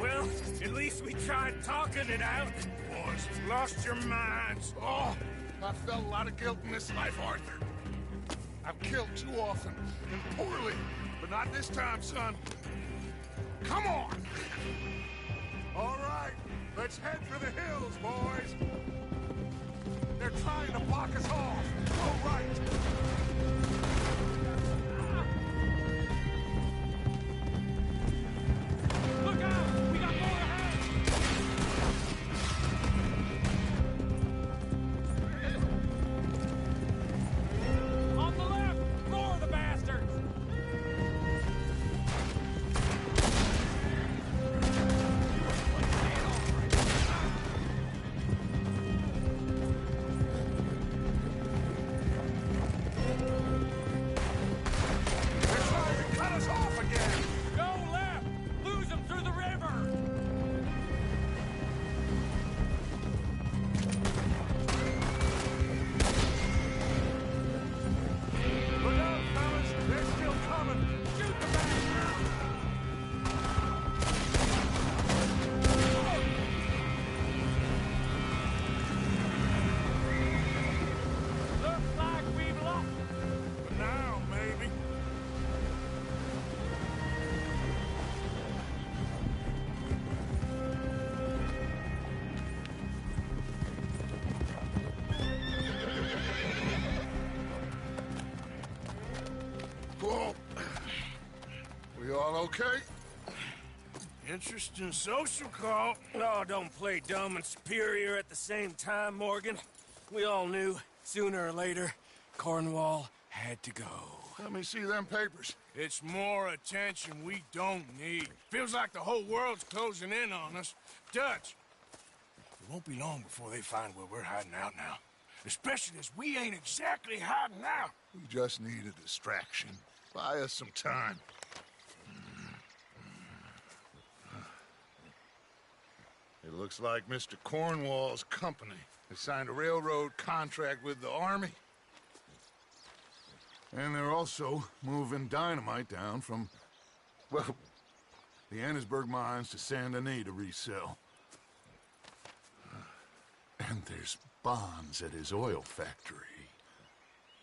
A: Well, at least we tried talking it out. Boys, you've lost your minds.
J: Oh, I've felt a lot of guilt in this life, Arthur. I've killed too often, and poorly. But not this time, son. Come on! All right, let's head for the hills, boys. They're trying to block us off. Go right.
G: Look out! We got more ahead! On the left! More the bastards!
J: They're trying to cut us off again.
G: Go left! Lose them through the river!
J: Look out, fellas. They're still coming.
G: Shoot the bastards! Looks like we've lost
A: For now, maybe.
J: Whoa. We all okay?
A: Interesting social call. Oh, don't play dumb and superior at the same time, Morgan. We all knew, sooner or later, Cornwall had to go.
J: Let me see them papers.
A: It's more attention we don't need. Feels like the whole world's closing in on us. Dutch, it won't be long before they find where we're hiding out now. Especially as we ain't exactly hiding out.
J: We just need a distraction. Buy us some time. It looks like Mr. Cornwall's company has signed a railroad contract with the Army. And they're also moving dynamite down from, well, the Annesburg mines to Saint Denis to resell. And there's bonds at his oil factory.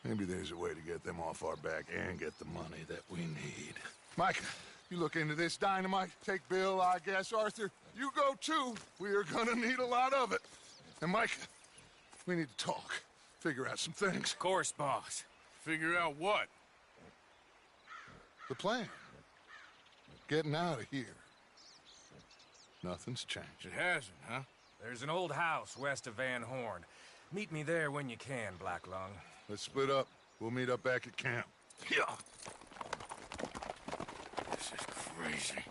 J: Maybe there's a way to get them off our back and get the money that we need. Mike, you look into this dynamite. Take Bill, I guess. Arthur, you go too. We are gonna need a lot of it. And Mike, we need to talk. Figure out some things.
A: Of course, boss. Figure out what?
J: The plan. Getting out of here. Nothing's changed.
A: It hasn't, huh?
P: There's an old house west of Van Horn. Meet me there when you can, Black Lung.
J: Let's split up. We'll meet up back at camp.
A: Yeah. This is crazy.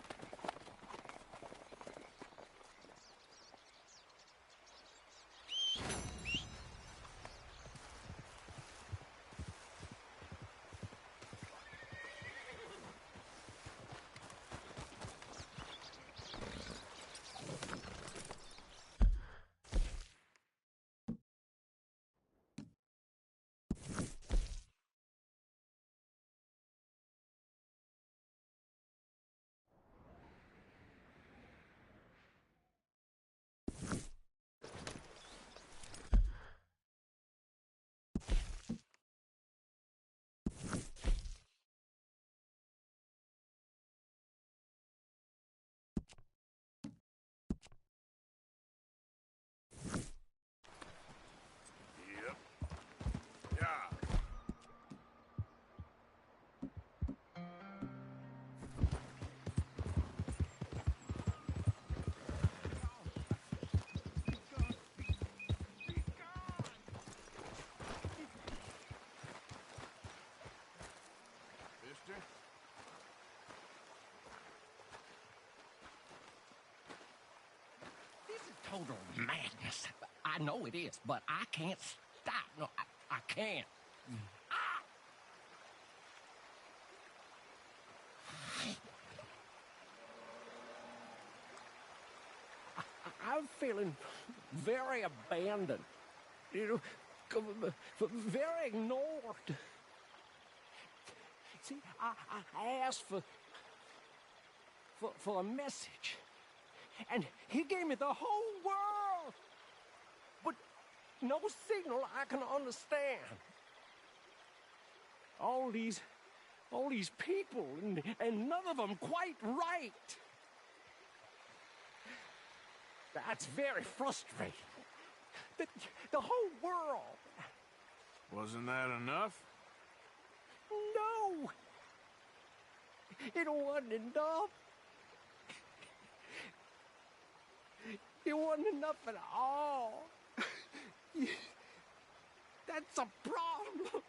S: total madness. I know it is, but I can't stop. No, I can't. I'm feeling very abandoned. You know, very ignored. See, I asked for a message, and he gave me the whole world, but no signal I can understand. All these people, and none of them quite right. That's very frustrating. The whole world.
E: Wasn't that enough?
S: No! It wasn't enough. It wasn't enough at all. That's a problem.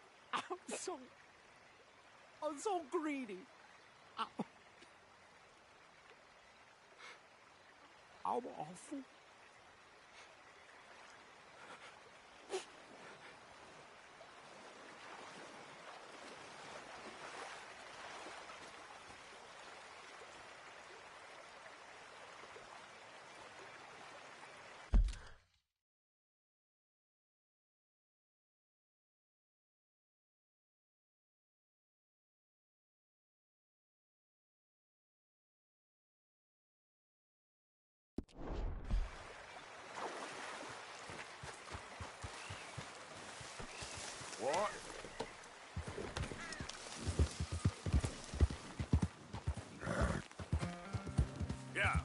S: I'm so greedy. I'm awful.
E: What? Yeah.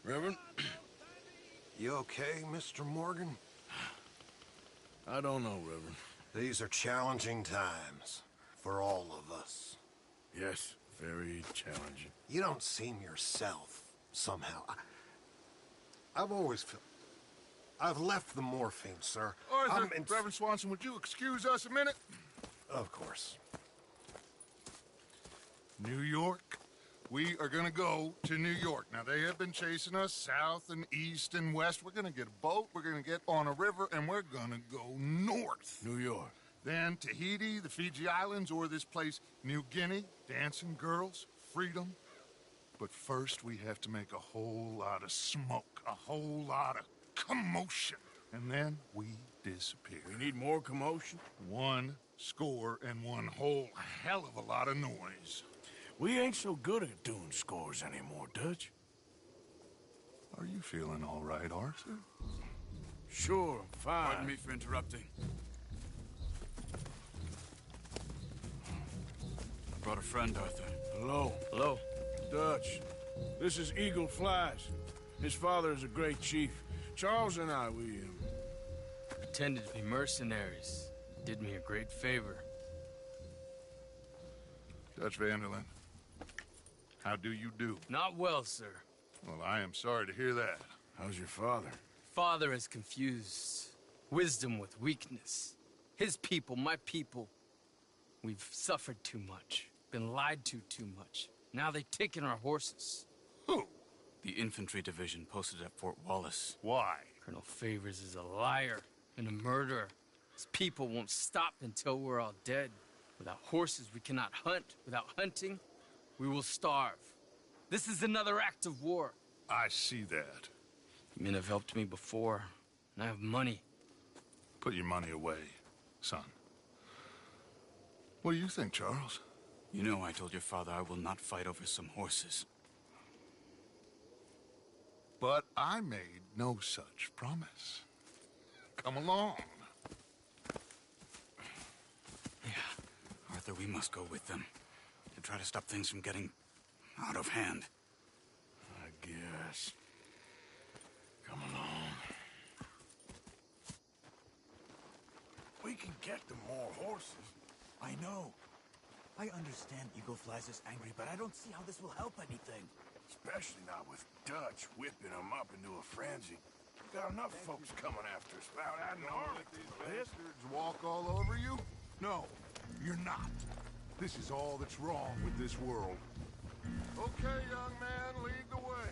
E: Reverend?
T: You okay, Mr. Morgan?
E: I don't know, Reverend.
T: These are challenging times for all of us.
E: Yes, very challenging.
T: You don't seem yourself, somehow. I've always felt... I've left the morphine, sir.
J: Arthur, Reverend Swanson, would you excuse us a minute?
T: Of course.
J: New York. We are gonna go to New York. Now, they have been chasing us south and east and west. We're gonna get a boat, we're gonna get on a river, and we're gonna go north.
E: New York.
J: Then Tahiti, the Fiji Islands, or this place, New Guinea, dancing girls, freedom. But first, we have to make a whole lot of smoke, a whole lot of commotion. And then we disappear.
E: We need more commotion?
J: 1 score and 1 whole hell of a lot of noise.
E: We ain't so good at doing scores anymore, Dutch.
J: Are you feeling all right, Arthur?
E: Sure, fine.
U: Pardon me for interrupting. I brought a friend, Arthur.
E: Hello.
U: Hello.
E: Dutch. This is Eagle Flies. His father is a great chief. Charles and I, we
F: pretended to be mercenaries. Did me a great favor.
J: Dutch Vanderlyn, how do you do?
F: Not well, sir.
J: Well, I am sorry to hear that.
E: How's your father?
F: Father has confused wisdom with weakness. His people, my people. We've suffered too much. Been lied to too much. Now they've taken our horses.
J: Who?
U: The infantry division posted at Fort Wallace.
J: Why?
F: Colonel Favors is a liar and a murderer. His people won't stop until we're all dead. Without horses, we cannot hunt. Without hunting, we will starve. This is another act of war.
J: I see that.
F: Men have helped me before, and I have money.
J: Put your money away, son. What do you think, Charles?
U: You know I told your father I will not fight over some horses.
J: But I made no such promise. Come along.
U: Arthur, we must go with them to try to stop things from getting out of hand.
E: I guess. Come along. We can get them more horses.
K: I know. I understand Eagle Flies is angry, but I don't see how this will help anything.
E: Especially not with Dutch whipping them up into a frenzy. We've got enough folks coming after us without adding army to the list.
J: Bastards walk all over you? No, you're not. This is all that's wrong with this world. Okay, young man, lead the way.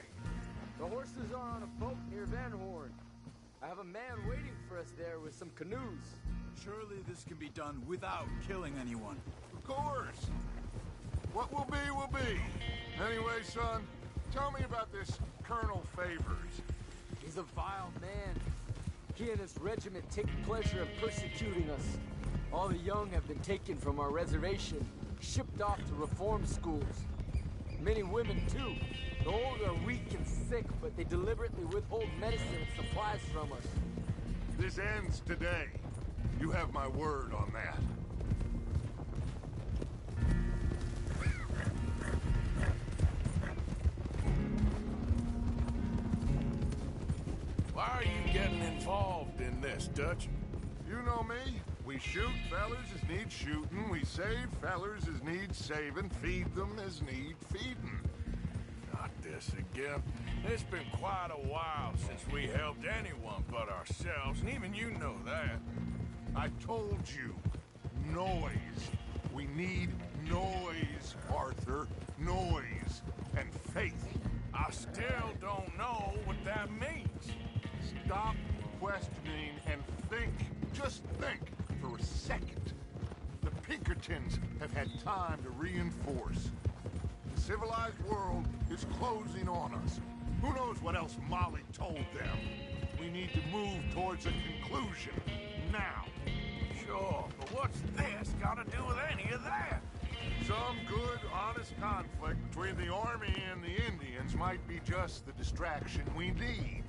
M: The horses are on a boat near Van Horn. I have a man waiting for us there with some canoes.
K: Surely this can be done without killing anyone.
J: Of course. What will be, will be. Anyway, son, tell me about this Colonel Favors.
M: He's a vile man. He and his regiment take pleasure in persecuting us. All the young have been taken from our reservation, shipped off to reform schools. Many women, too. The old are weak and sick, but they deliberately withhold medicine and supplies from us.
J: This ends today. You have my word on that.
E: Why are you getting involved in this, Dutch?
J: You know me. We shoot fellers as need shooting, we save fellers as need saving, feed them as need feeding.
E: Not this again. It's been quite a while since we helped anyone but ourselves, and even you know that.
J: I told you. Noise. We need noise, Arthur. Noise. And faith.
E: I still don't know what that means.
J: Stop questioning and think. Just think for a second. The Pinkertons have had time to reinforce. The civilized world is closing on us. Who knows what else Molly told them? We need to move towards a conclusion. Now.
E: Sure, but what's this got to do with any of that?
J: Some good, honest conflict between the army and the Indians might be just the distraction we need.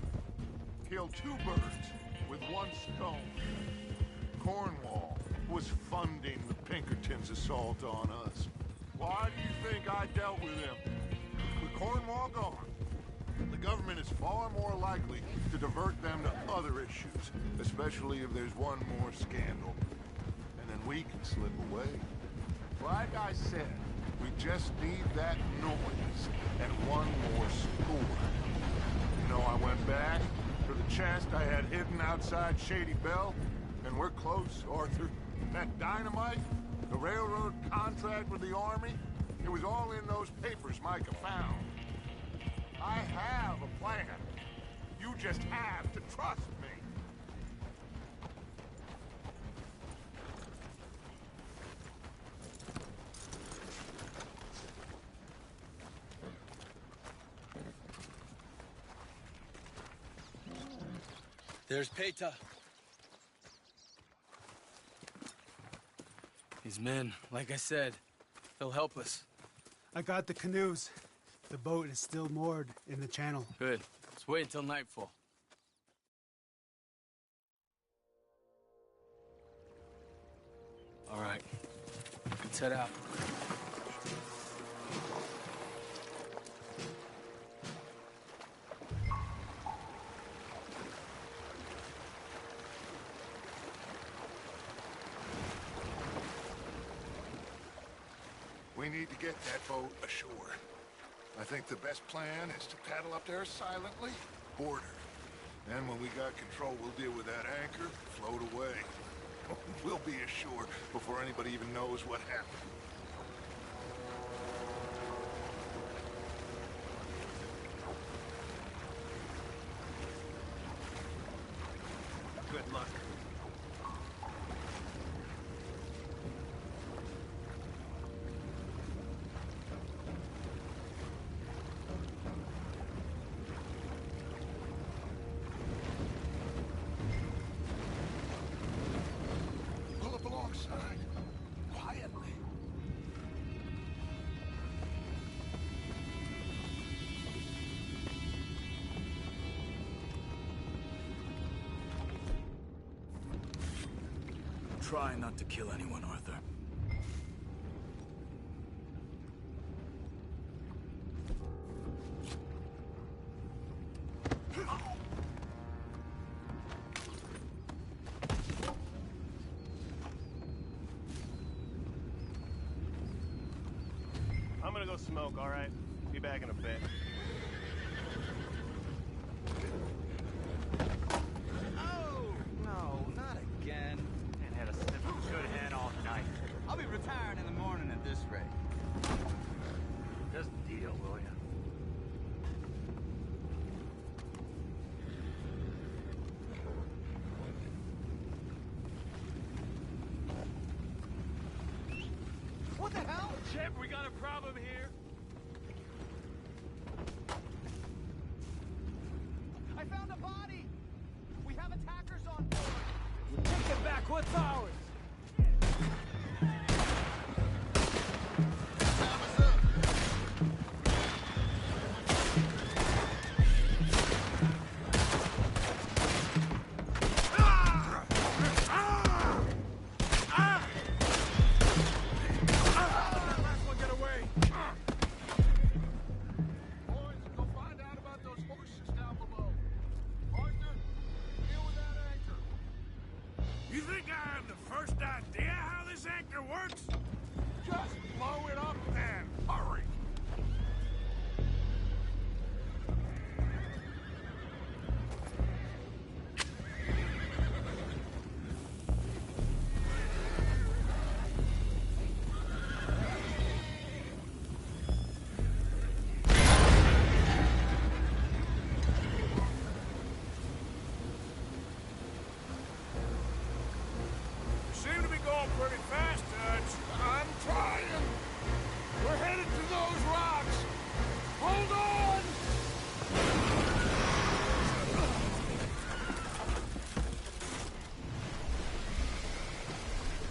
J: Kill two birds with one stone. Cornwall was funding the Pinkertons' assault on us. Why do you think I dealt with him? With Cornwall gone, the government is far more likely to divert them to other issues, especially if there's one more scandal. And then we can slip away. Like I said, we just need that noise and one more score. You know, I went back for the chest I had hidden outside Shady Bell, and we're close, Arthur. That dynamite, the railroad contract with the army, it was all in those papers Micah found. I have a plan. You just have to trust me.
F: There's Peta. His men, like I said, they'll help us.
V: I got the canoes. The boat is still moored in the channel.
F: Good. Let's wait until nightfall. All right. Let's head out.
J: We need to get that boat ashore. I think the best plan is to paddle up there silently, board her. Then when we got control, we'll deal with that anchor, float away. We'll be ashore before anybody even knows what happened.
K: Good luck.
J: Pull up alongside. Quietly.
U: try not to kill anyone, Arthur.
D: I'm gonna go smoke, all right? Be back in a bit.
I: Oh, no, not again. And had a sniff of good head all night. I'll be retiring in the morning at this rate. Just deal, will ya?
S: What the hell? Chip, we got a problem here.
I: I found a body! We have attackers on board!
S: Take it back, what's ours?
E: Last one, get away! Boys, go find out about those horses down below. Arthur, deal with that anchor. You think I have the first idea how this anchor works? Just blow it up then. Hurry! You seem to be going pretty fast, Dutch. I'm trying. We're headed to those rocks. Hold on!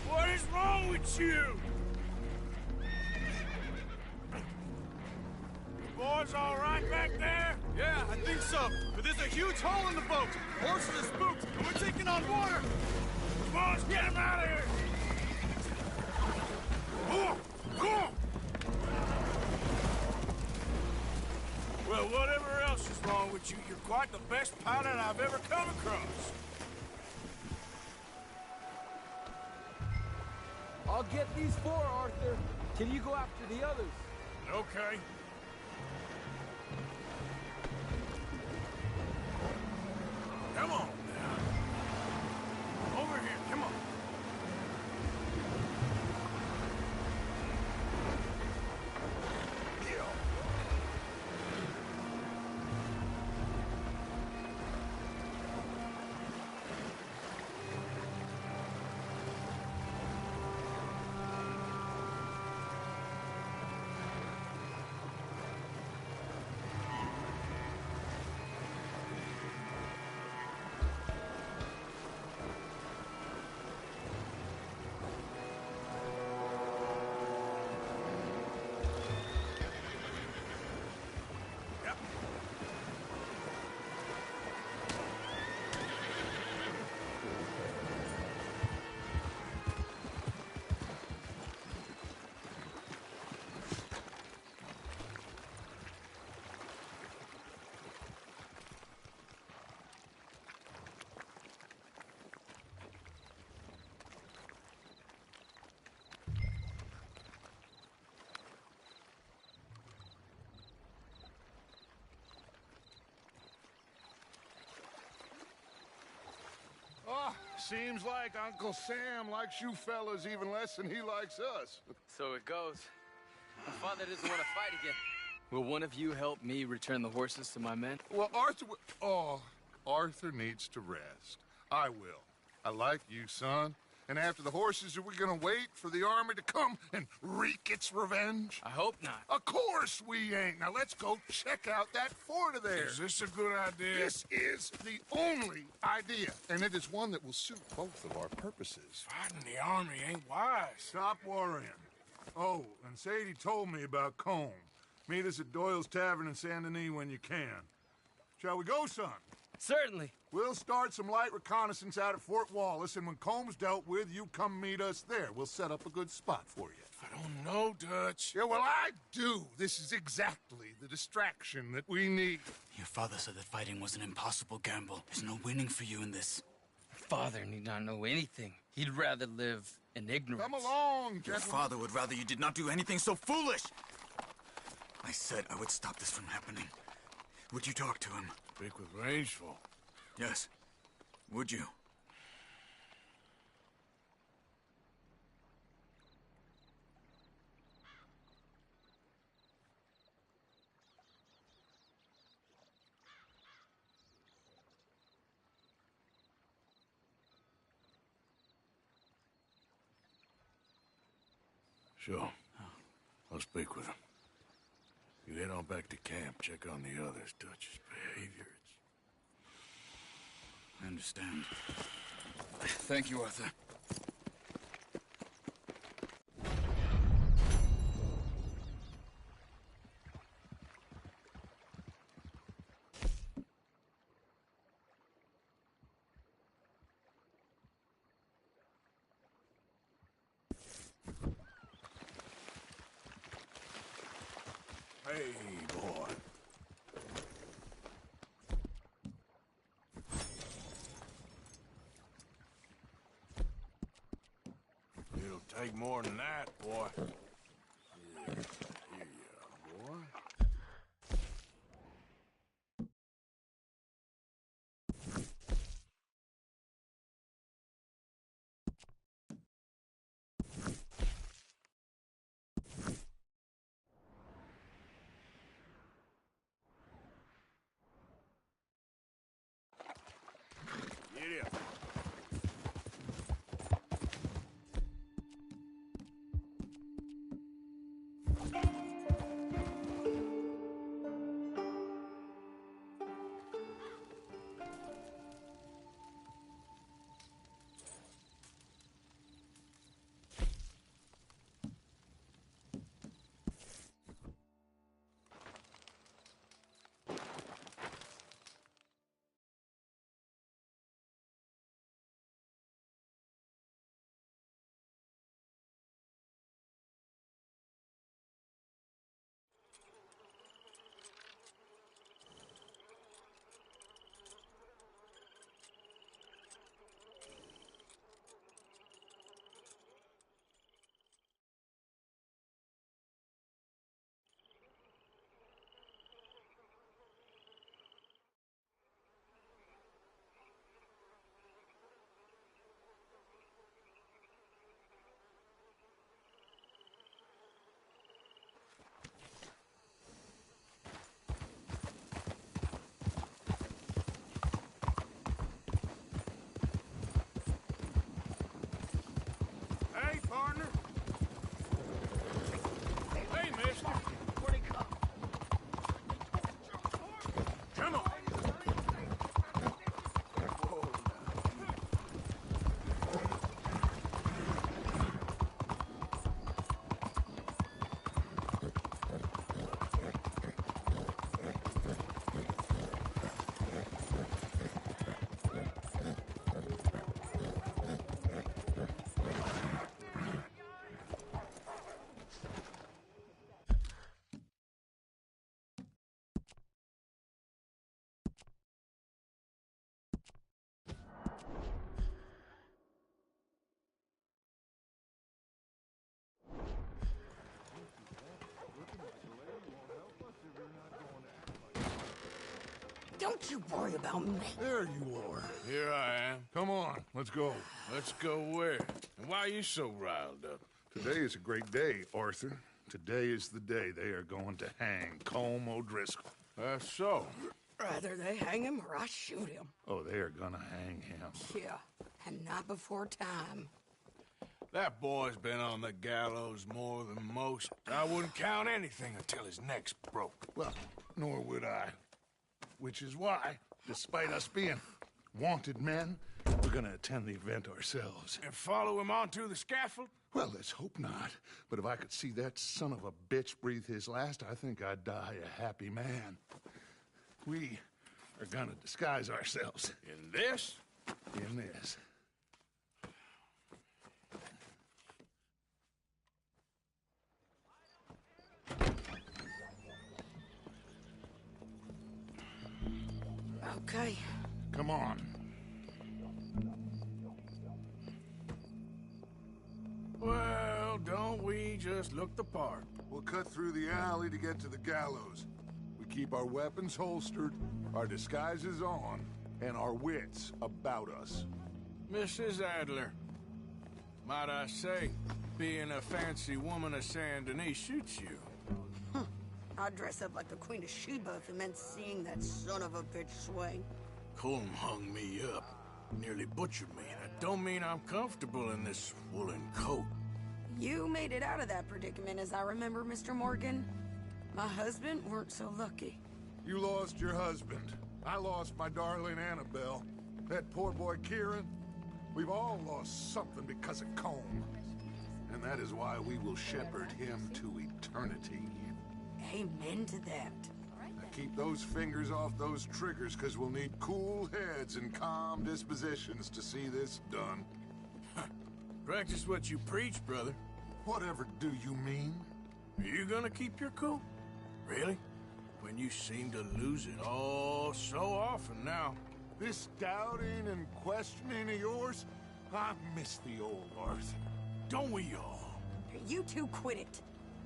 E: What is wrong with you? You boys all right back there?
U: Yeah, I think so. But there's a huge hole in the boat. Horses are spooked, and we're taking on water.
E: Come on, let's get him out of here! Well, whatever else is wrong with you, you're quite the best pilot I've ever come across.
S: I'll get these four, Arthur. Can you go after the others?
E: Okay. Come on now. Over here, come on. Oh, seems like Uncle Sam likes you fellas even less than he likes us.
F: So it goes. My father doesn't want to fight again. Will one of you help me return the horses to my men?
J: Well, Arthur needs to rest. I will. I like you, son. And after the horses, are we gonna wait for the army to come and wreak its revenge?
F: I hope not.
J: Of course we ain't. Now let's go check out that fort of theirs.
E: Is this a good idea?
J: This is the only idea, and it is one that will suit both of our purposes.
E: Fighting the army ain't wise.
J: Stop worrying. Oh, and Sadie told me about Combe. Meet us at Doyle's Tavern in Saint Denis when you can. Shall we go, son?
F: Certainly.
J: We'll start some light reconnaissance out at Fort Wallace, and when Combs dealt with, you come meet us there. We'll set up a good spot for you.
A: I don't know, Dutch.
J: Yeah, well, I do. This is exactly the distraction that we need.
K: Your father said that fighting was an impossible gamble. There's no winning for you in this.
F: Father need not know anything. He'd rather live in ignorance.
J: Come along, gentlemen.
K: Your father would rather you did not do anything so foolish. I said I would stop this from happening. Would you talk to him?
A: Speak with Rangeful.
K: Yes. Would you?
A: Sure. I'll speak with him. You head on back to camp, check on the others. Dutch's behavior,
K: I understand. Thank you, Arthur.
A: Hey, boy. It'll take more than that, boy. Here you are, boy. Get up. Hey, partner. Hey, mister. Where'd he come? Come on.
C: Don't you worry about me.
J: There you are.
A: Here I am.
J: Come on, let's go.
A: Let's go where? And why are you so riled up?
J: Today is a great day, Arthur. Today is the day they are going to hang Colm O'Driscoll.
A: That's so.
C: Rather they hang him or I shoot him.
J: Oh, they are gonna hang him.
C: Yeah, and not before time.
A: That boy's been on the gallows more than most. I wouldn't count anything until his neck's broke.
J: Well, nor would I. Which is why, despite us being wanted men, we're gonna attend the event ourselves.
A: And follow him onto the scaffold?
J: Well, let's hope not. But if I could see that son of a bitch breathe his last, I think I'd die a happy man. We are gonna disguise ourselves.
E: In this?
J: In this.
C: Okay.
J: Come on.
E: Well, don't we just look the part?
J: We'll cut through the alley to get to the gallows. We keep our weapons holstered, our disguises on, and our wits about us.
E: Mrs. Adler, might I say, being a fancy woman of Saint Denis suits you.
C: I'd dress up like the Queen of Sheba if it meant seeing that son of a bitch swing.
E: Colm hung me up, nearly butchered me. That don't mean I'm comfortable in this woolen coat.
C: You made it out of that predicament, as I remember, Mr. Morgan. My husband weren't so lucky.
J: You lost your husband. I lost my darling Annabelle. That poor boy Kieran. We've all lost something because of Colm. And that is why we will shepherd him to eternity.
C: Amen to that.
J: Now keep those fingers off those triggers, because we'll need cool heads and calm dispositions to see this done.
E: Practice what you preach, brother.
J: Whatever do you mean?
E: Are you gonna keep your cool? Really? When you seem to lose it all so often now.
J: This doubting and questioning of yours, I miss the old Arthur.
E: Don't we all?
C: You two quit it.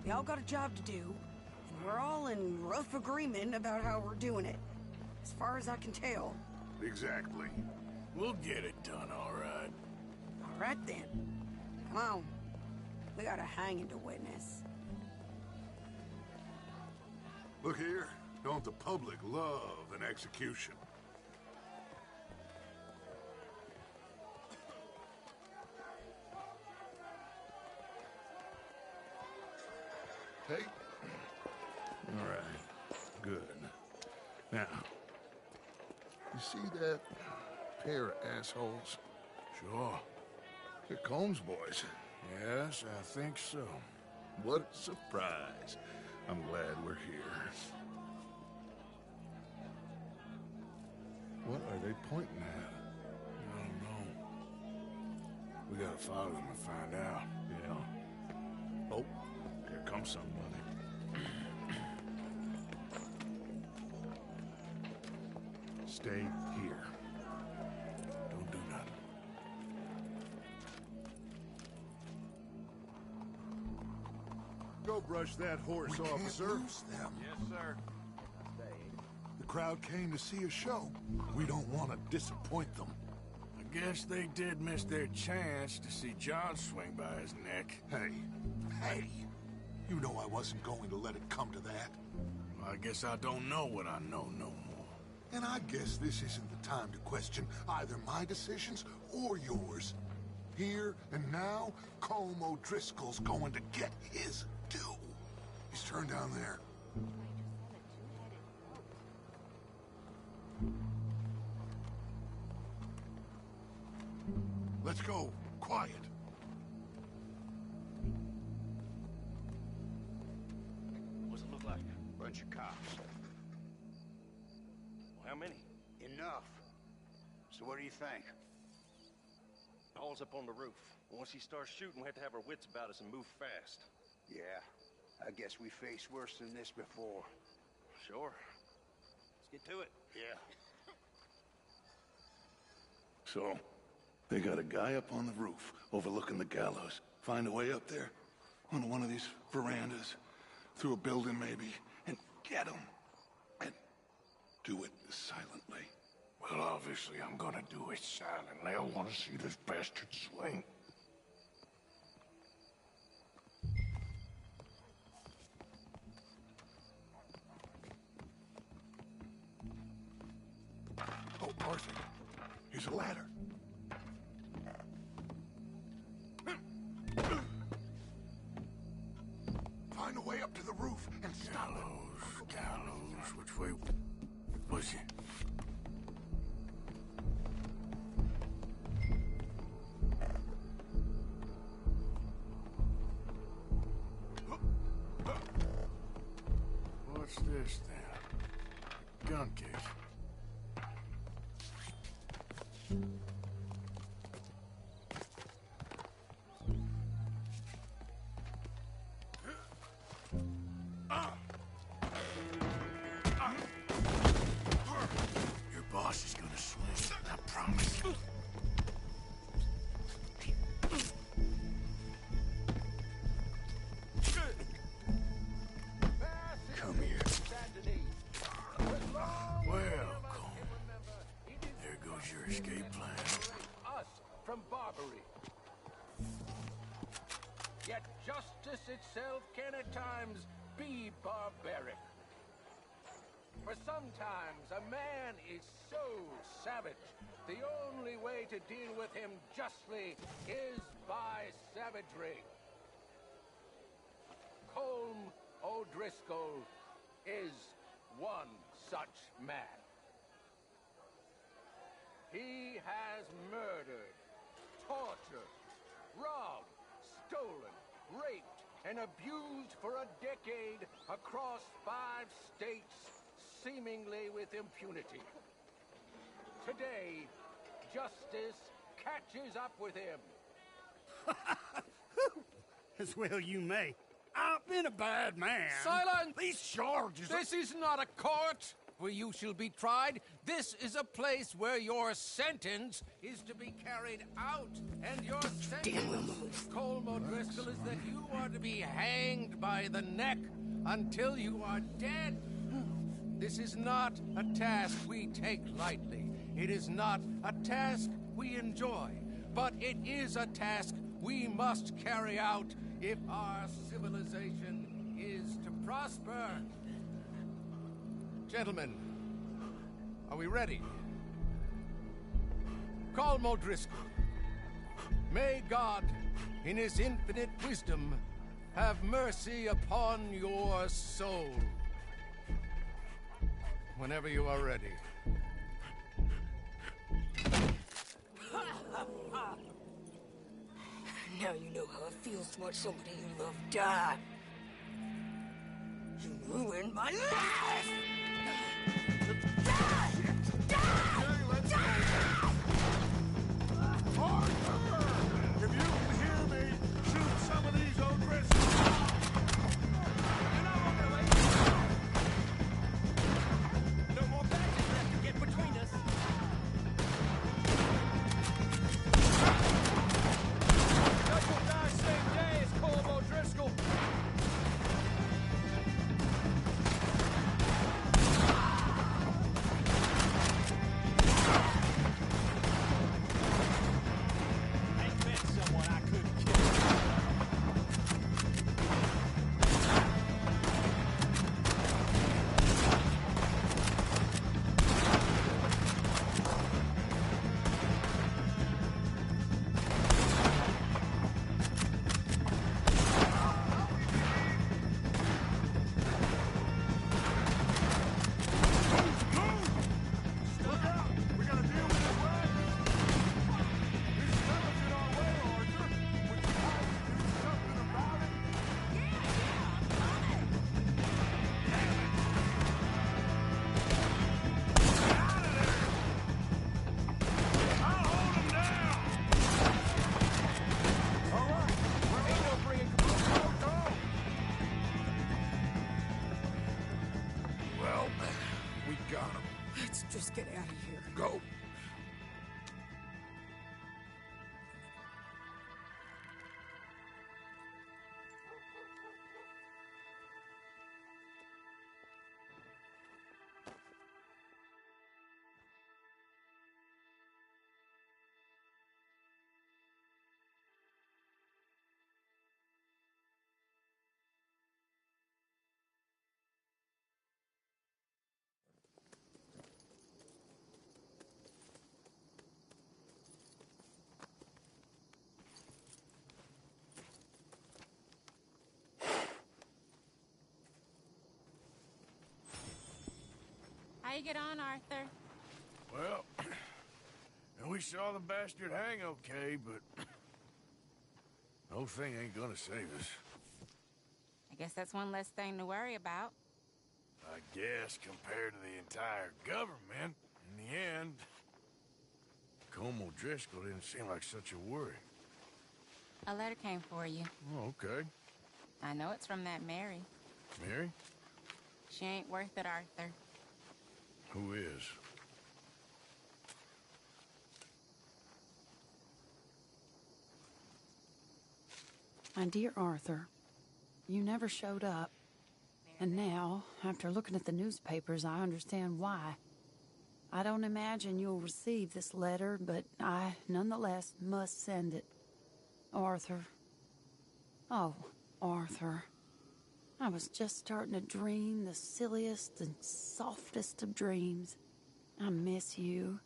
C: We all got a job to do, and we're all in rough agreement about how we're doing it. As far as I can tell.
J: Exactly.
E: We'll get it done, all right.
C: All right, then. Come on. We got a hanging to witness.
J: Look here. Don't the public love an execution? Hey? All right. Good. Now, you see that pair of assholes?
E: Sure.
J: They're Combs boys.
E: Yes, I think so.
J: What a surprise. I'm glad we're here. What are they pointing at?
E: I don't know. We gotta follow them and find out.
J: Yeah. Oh, here comes somebody. Stay here.
E: Don't do nothing.
J: Go brush that horse, officer.
I: Yes, sir.
J: The crowd came to see a show. We don't want to disappoint them.
E: I guess they did miss their chance to see John swing by his neck.
J: Hey, you know I wasn't going to let it come to that.
E: Well, I guess I don't know what I know no more.
J: And I guess this isn't the time to question either my decisions or yours. Here and now, Colm O'Driscoll's going to get his due. He's turned down there. Let's go. Quiet.
U: What's it look like?
B: Bunch of cops.
U: Well, how many?
B: Enough. So what do you think?
U: Paul's up on the roof. Once he starts shooting, we have to have our wits about us and move fast.
B: Yeah, I guess we faced worse than this before.
U: Sure. Let's get to it.
B: Yeah.
J: So, they got a guy up on the roof overlooking the gallows. Find a way up there, on one of these verandas, through a building maybe, and get him. And do it silently.
E: Well, obviously I'm gonna do it silently. I want to see this bastard swing.
J: Oh, Arthur, here's a ladder. Find a way up to the roof and stop it.
E: Gallows, which way was it? What's this then? Gun case. Your boss is gonna swing, I promise. Come here. Welcome. There goes your escape plan.
G: Us from Barbary. Yet justice itself can at times be barbaric. For sometimes a man is so savage, the only way to deal with him justly is by savagery. Colm O'Driscoll is one such man. He has murdered, tortured, robbed, stolen, raped, and abused for a decade across 5 states, seemingly with impunity. Today, justice catches up with him.
L: As well you may. I've been a bad man.
G: Silence!
L: These charges...
G: This is not a court where you shall be tried. This is a place where your sentence is to be carried out. And your sentence, Colm O'Driscoll, is that you are to be hanged by the neck until you are dead. This is not a task we take lightly. It is not a task we enjoy. But it is a task we must carry out if our civilization is to prosper. Gentlemen, are we ready? Colm O'Driscoll, may God, in his infinite wisdom, have mercy upon your soul. Whenever you are ready.
C: Now you know how it feels to watch somebody you love die. You ruined my life! Die! Die! Die!
E: Arthur! If you can hear me, shoot some of these O'Driscolls!
G: No more badges left to get between us. Judge will die same day as Colm O'Driscoll.
C: Let's just get out of here.
E: Go.
N: How you get on, Arthur?
E: Well, we saw the bastard hang okay, but the whole thing ain't gonna save us.
N: I guess that's one less thing to worry about.
E: I guess compared to the entire government, in the end, Colm O'Driscoll didn't seem like such a worry.
N: A letter came for you.
E: Oh, okay.
N: I know it's from that Mary.
E: Mary?
N: She ain't worth it, Arthur.
E: Who is?
C: My dear Arthur, you never showed up. And now, after looking at the newspapers, I understand why. I don't imagine you'll receive this letter, but I, nonetheless, must send it. Arthur. Oh, Arthur. I was just starting to dream the silliest and softest of dreams. I miss you,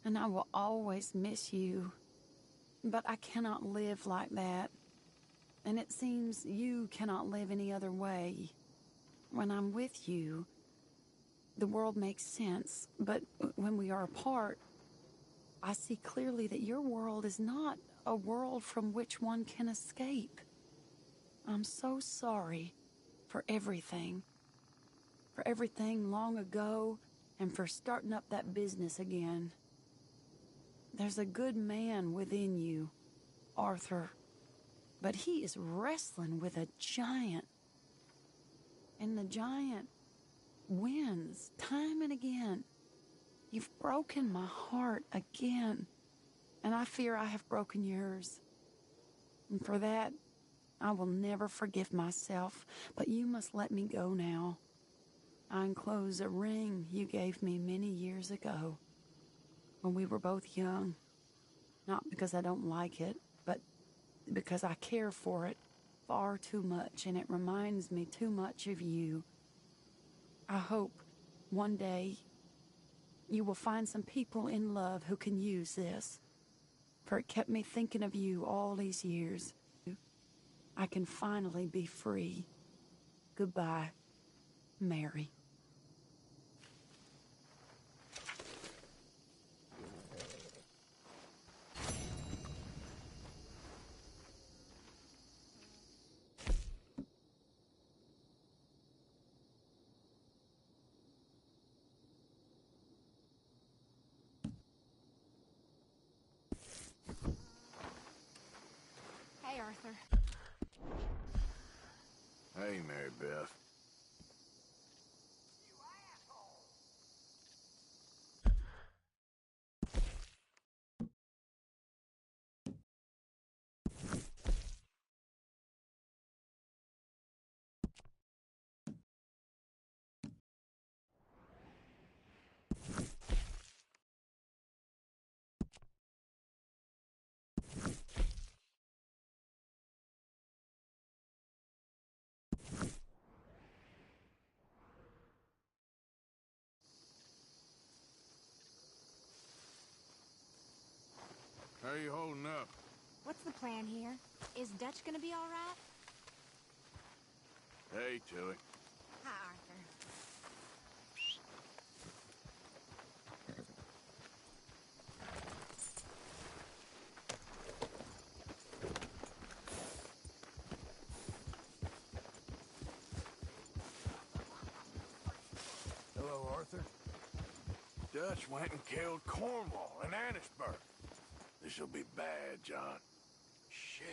C: and I will always miss you. But I cannot live like that. And it seems you cannot live any other way. When I'm with you, the world makes sense. But when we are apart, I see clearly that your world is not a world from which one can escape. I'm so sorry for everything. For everything long ago, and for starting up that business again. There's a good man within you, Arthur. But he is wrestling with a giant. And the giant wins time and again. You've broken my heart again. And I fear I have broken yours. And for that, I will never forgive myself. But you must let me go now. I enclose a ring you gave me many years ago, when we were both young. Not because I don't like it, but because I care for it far too much, and it reminds me too much of you. I hope one day you will find some people in love who can use this, for it kept me thinking of you all these years. I can finally be free. Goodbye, Mary.
O: Hey, Arthur.
E: Hey, Mary Beth. How you holding up?
O: What's the plan here? Is Dutch gonna be all right?
E: Hey, Tilly.
O: Hi, Arthur.
E: Hello, Arthur. Dutch went and killed Cornwall in Annisburg. This'll be bad, John. Shit.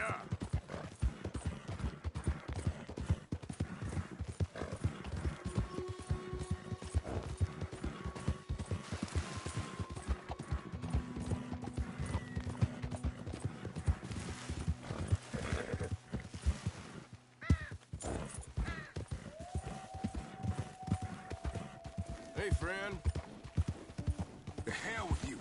E: Yeah.
A: Hey, friend.
K: The hell with you.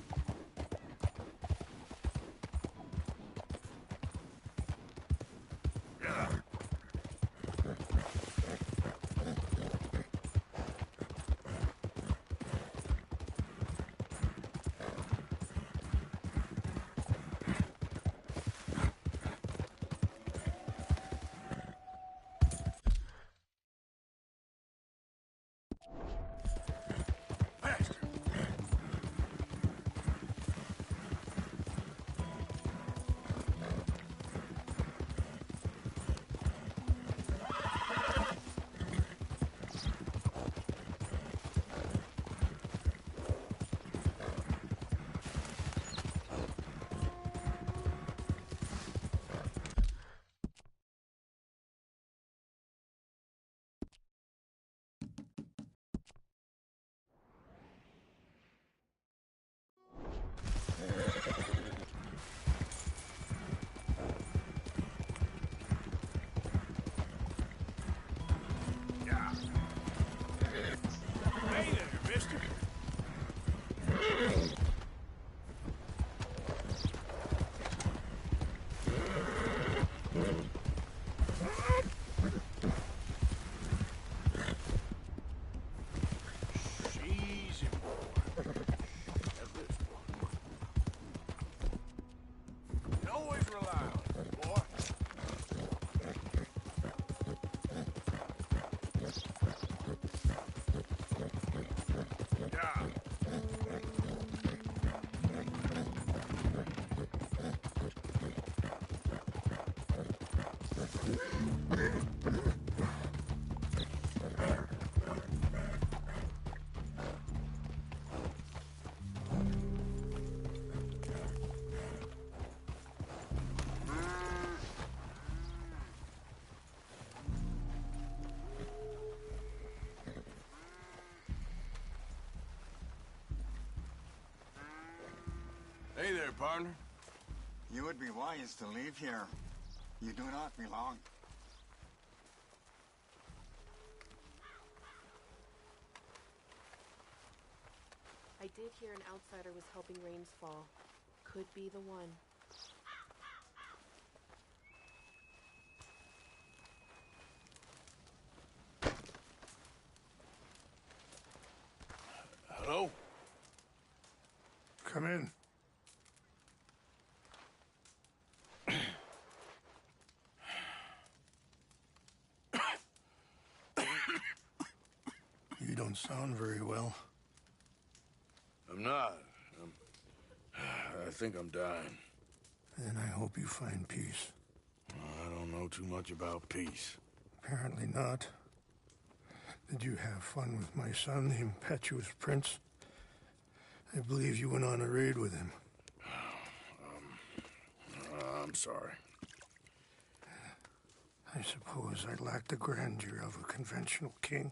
A: Hey there, mister. Easy, boy. At this one. You can always rely on it, boy. Yeah. Hey there, partner.
K: You would be wise to leave here. You do not belong.
H: I did hear an outsider was helping Rains fall. Could be the one.
A: Hello?
J: Come in. You don't sound very well.
A: I'm not. I think I'm dying.
J: Then I hope you find peace.
A: I don't know too much about peace.
J: Apparently not. Did you have fun with my son, the impetuous prince? I believe you went on a raid with him.
A: I'm sorry.
J: I suppose I lacked the grandeur of a conventional king.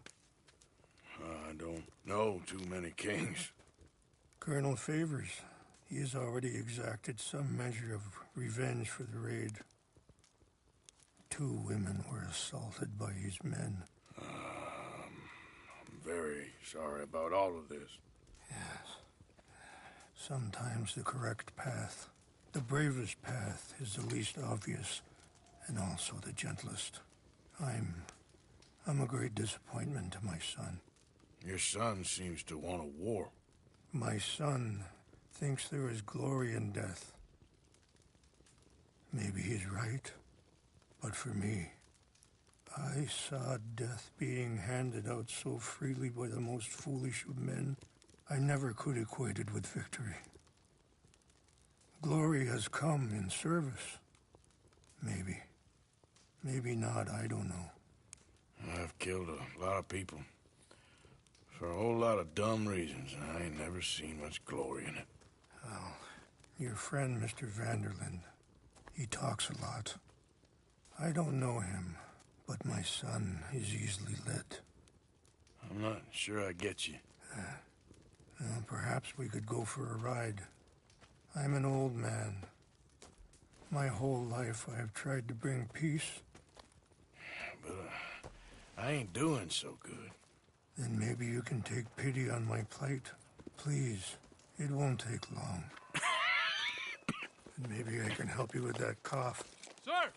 A: I don't know too many kings.
J: Colonel Favors, he has already exacted some measure of revenge for the raid. 2 women were assaulted by his men.
A: I'm very sorry about all of this.
J: Yes. Sometimes the correct path, the bravest path, is the least obvious and also the gentlest. I'm a great disappointment to my son.
A: Your son seems to want a war.
J: My son thinks there is glory in death. Maybe he's right, but for me, I saw death being handed out so freely by the most foolish of men, I never could equate it with victory. Glory has come in service. Maybe. Maybe not, I don't know.
A: I've killed a lot of people. For a whole lot of dumb reasons, and I ain't never seen much glory in it.
J: Well, your friend, Mr. Vanderlyn, He talks a lot. I don't know him, but my son is easily led.
E: I'm not sure I get you.
J: Well, perhaps we could go for a ride. I'm an old man. My whole life I have tried to bring peace.
E: But I ain't doing so good.
J: Then maybe you can take pity on my plight. Please, it won't take long. And maybe I can help you with that cough.
U: Sir!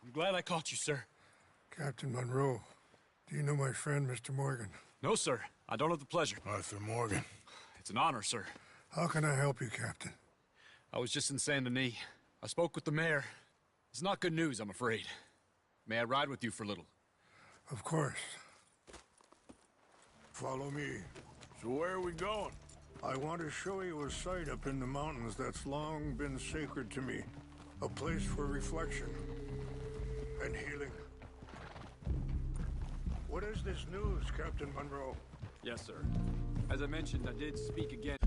U: I'm glad I caught you, sir.
J: Captain Monroe, do you know my friend, Mr. Morgan?
U: No, sir. I don't have the pleasure.
J: Arthur Morgan.
U: It's an honor, sir.
J: How can I help you, Captain?
U: I was just in Saint Denis. I spoke with the mayor. It's not good news, I'm afraid. May I ride with you for a little?
J: Of course. Follow me.
E: So where are we going?
J: I want to show you a site up in the mountains that's long been sacred to me. A place for reflection and healing. What is this news, Captain Monroe?
U: Yes, sir. As I mentioned, I did speak again.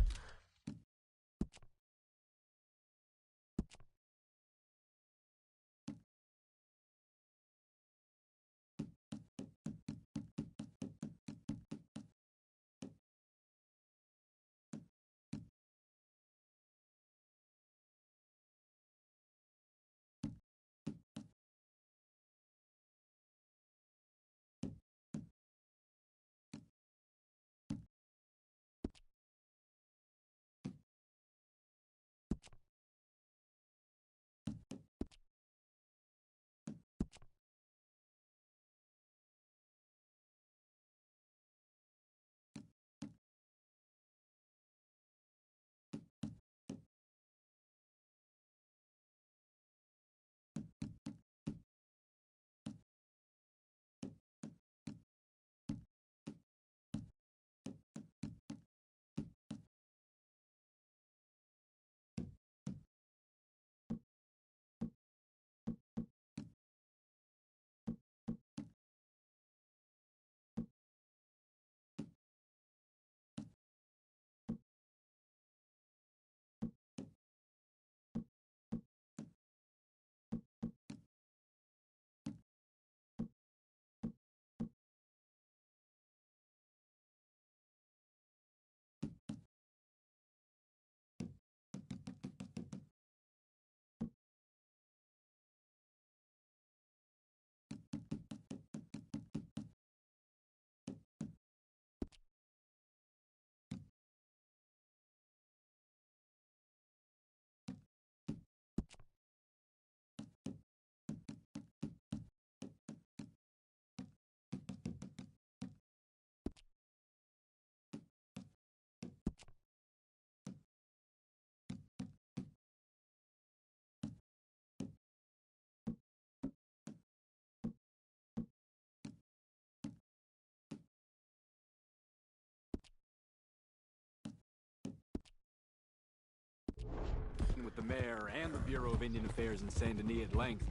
U: With the mayor and the Bureau of Indian Affairs in Saint Denis at length,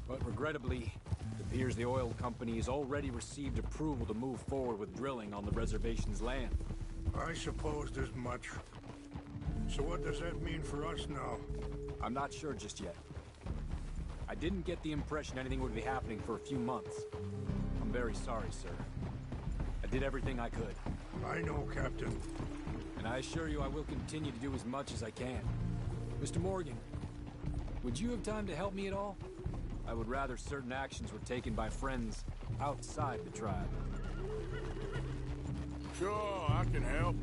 U: but regrettably, it appears the oil company has already received approval to move forward with drilling on the reservation's land.
J: I supposed as much. So what does that mean for us now?
U: I'm not sure just yet. I didn't get the impression anything would be happening for a few months. I'm very sorry, sir. I did everything I could.
J: I know, Captain.
U: And I assure you I will continue to do as much as I can. Mr. Morgan, would you have time to help me at all? I would rather certain actions were taken by friends outside the tribe.
E: Sure, I can help.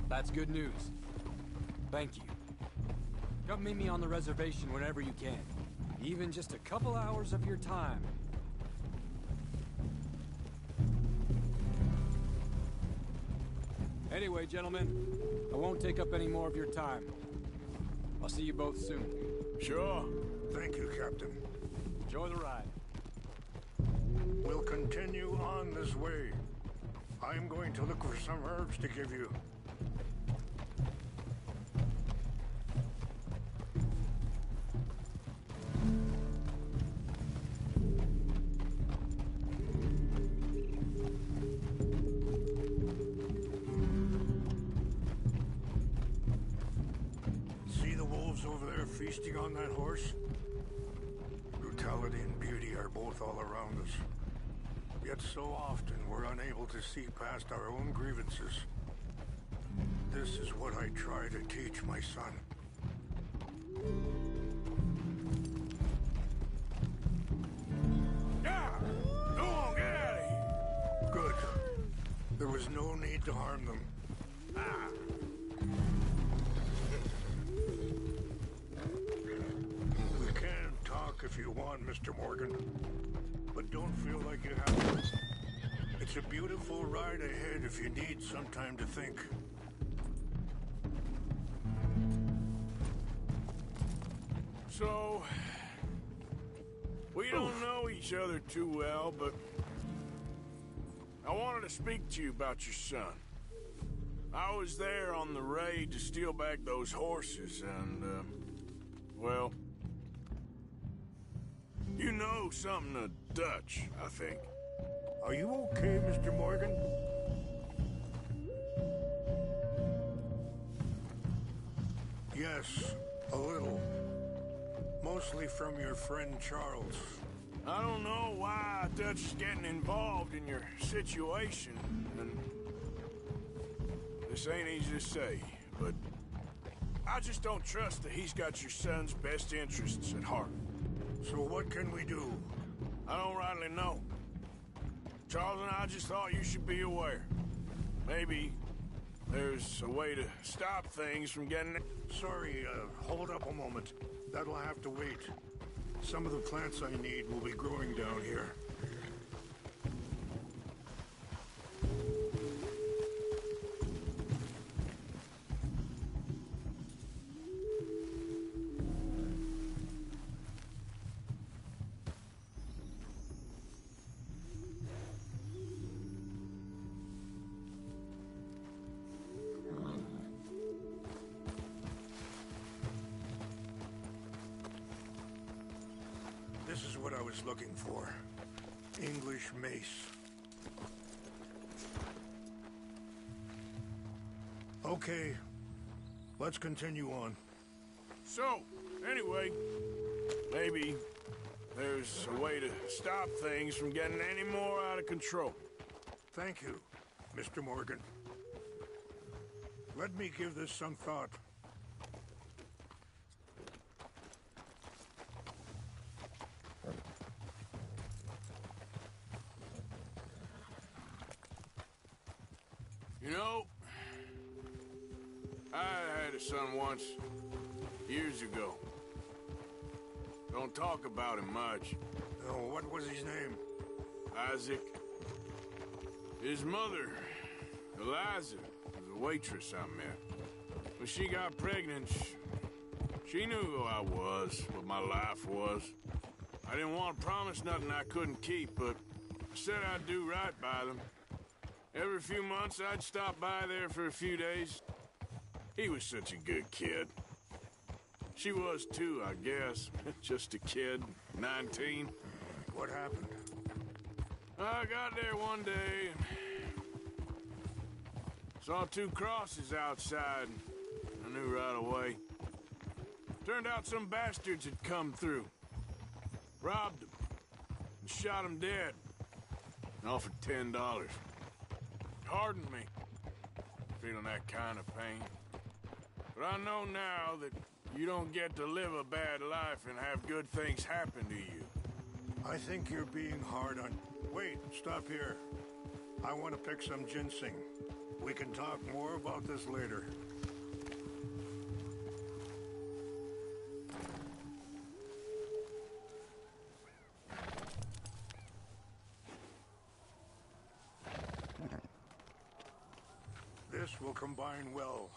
U: That's good news. Thank you. Come meet me on the reservation whenever you can. Even just a couple hours of your time. Anyway, gentlemen, I won't take up any more of your time. I'll see you both soon.
E: Sure.
J: Thank you, Captain.
U: Enjoy the ride.
J: We'll continue on this way. I'm going to look for some herbs to give you. yourselves over there feasting on that horse? Brutality and beauty are both all around us. Yet so often we're unable to see past our own grievances. This is what I try to teach my son.
E: Yeah! Go on, get out of here!
J: Good. There was no need to harm them.
E: Ah!
J: We can talk if you want, Mr. Morgan. But don't feel like you have to. It's a beautiful ride ahead if you need some time to think.
E: So, we don't know each other too well, but I wanted to speak to you about your son. I was there on the raid to steal back those horses, and, well, you know something of Dutch, I think.
J: Are you okay, Mr. Morgan? Yes, a little. Mostly from your friend Charles.
E: I don't know why Dutch is getting involved in your situation, and this ain't easy to say, but I just don't trust that he's got your son's best interests at heart.
J: So what can we do?
E: I don't rightly know. Charles and I just thought you should be aware. Maybe there's a way to stop things from getting...
J: Sorry, hold up a moment. That'll have to wait. Some of the plants I need will be growing down here. This is what I was looking for. English mace. Okay, let's continue on.
E: So, anyway, maybe there's a way to stop things from getting any more out of control.
J: Thank you, Mr. Morgan. Let me give this some thought.
E: You know, I had a son once, years ago. Don't talk about him much.
J: Oh, what was his name?
E: Isaac. His mother, Eliza, was a waitress I met. When she got pregnant, she knew who I was, what my life was. I didn't want to promise nothing I couldn't keep, but I said I'd do right by them. Every few months, I'd stop by there for a few days. He was such a good kid. She was too, I guess. Just a kid, 19.
J: What happened?
E: I got there one day and saw two crosses outside. I knew right away. Turned out some bastards had come through. Robbed them and shot them dead. And offered $10. Pardon me, feeling that kind of pain. But I know now that you don't get to live a bad life and have good things happen to you.
J: I think you're being hard on... Wait, stop here. I want to pick some ginseng. We can talk more about this later. This will combine well.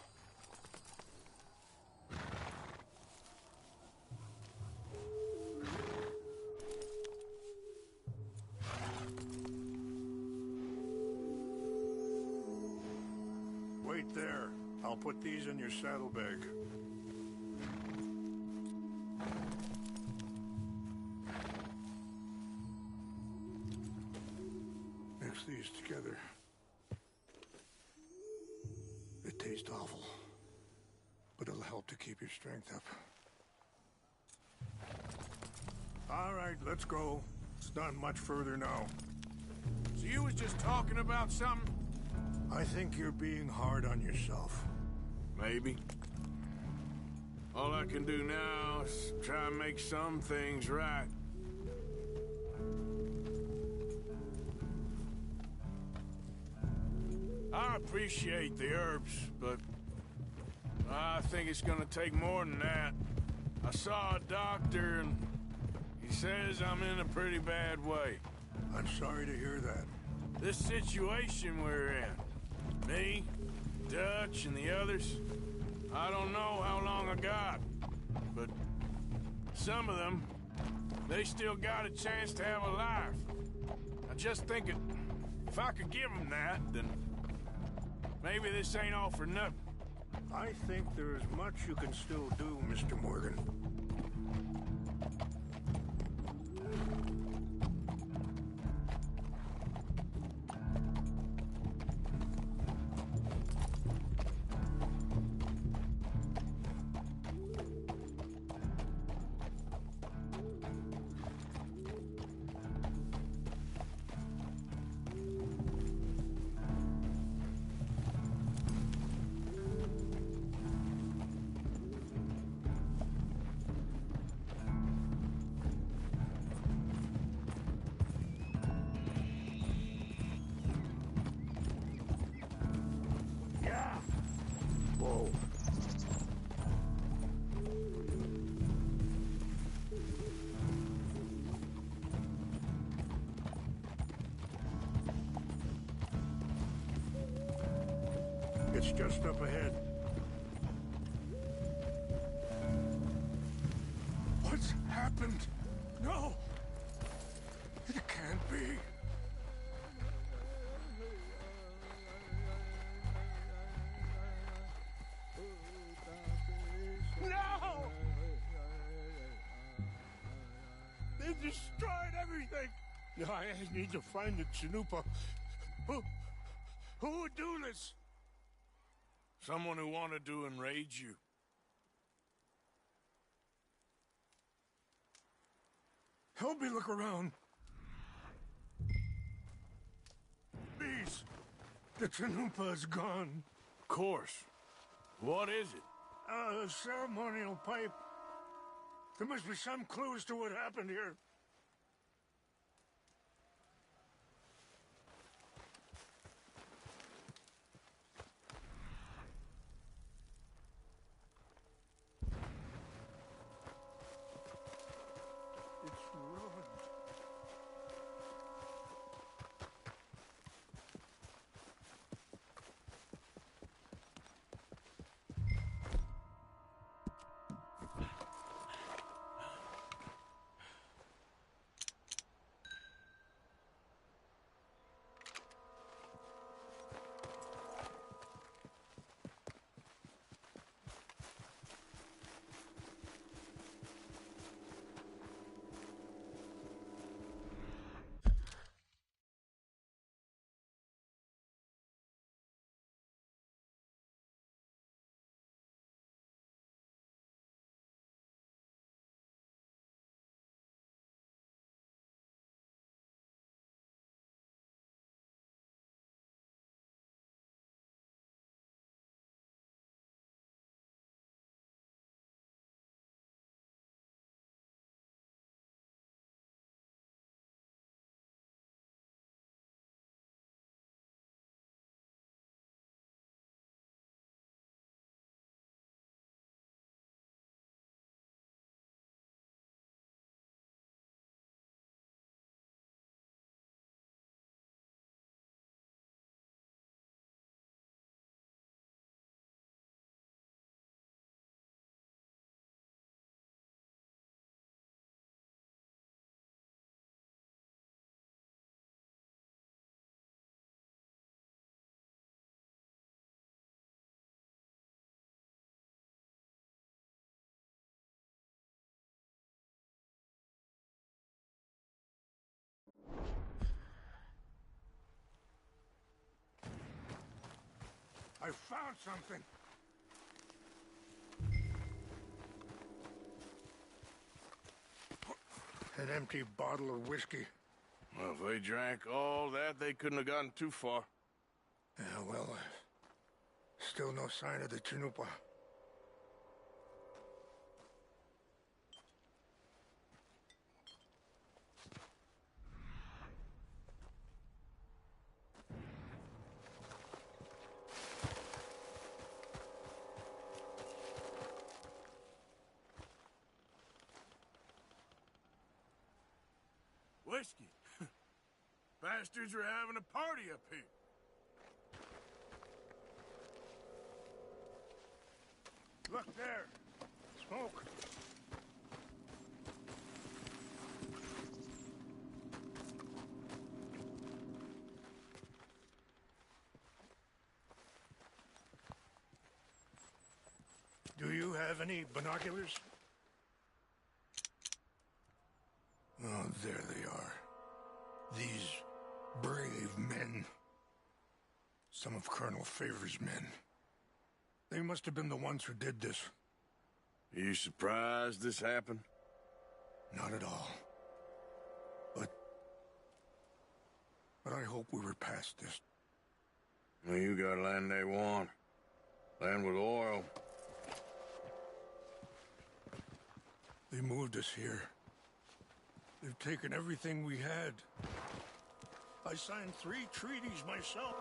J: Wait there. I'll put these in your saddlebag. Mix these together. It tastes awful, but it'll help to keep your strength up. All right, let's go. It's not much further now.
E: So you was just talking about something?
J: I think you're being hard on yourself.
E: Maybe. All I can do now is try and make some things right. I appreciate the herbs, but I think it's gonna take more than that. I saw a doctor and he says I'm in a pretty bad way.
J: I'm sorry to hear that.
E: This situation we're in, me, Dutch, and the others, I don't know how long I got, but some of them, they still got a chance to have a life. I just think if I could give them that, then maybe this ain't all for nothing.
J: I think there's much you can still do, Mr. Morgan. Whoa. It's just up ahead. What's happened? No! It can't be. No! They destroyed everything! I need to find the Chanupa. Who would do this?
E: Someone who wanted to enrage you.
J: Help me look around. Please. The Chanupa is gone.
E: Of course. What is it?
J: A ceremonial pipe. There must be some clues to what happened here. It's ruined. I found something. An empty bottle of whiskey.
E: Well, if they drank all that, they couldn't have gotten too far.
J: Yeah, well, still no sign of the Chanupa.
E: Whiskey. Bastards are having a party up here.
J: Look there. Smoke. Do you have any binoculars? Oh, there they are. These brave men. Some of Colonel Favor's men. They must have been the ones who did this.
E: Are you surprised this happened?
J: Not at all. But I hope we were past this.
E: Well, you got land they want. Land with oil.
J: They moved us here. They've taken everything we had. I signed 3 treaties myself.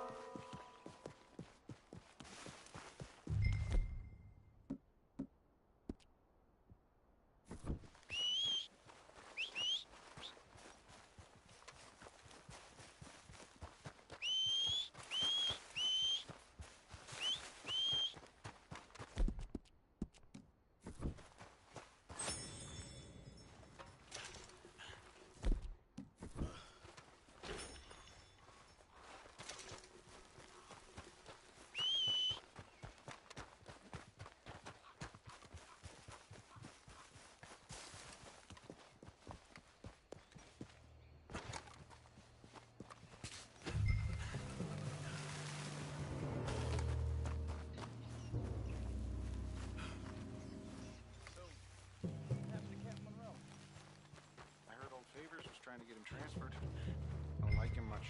Q: Trying to get him transferred. I don't like him much.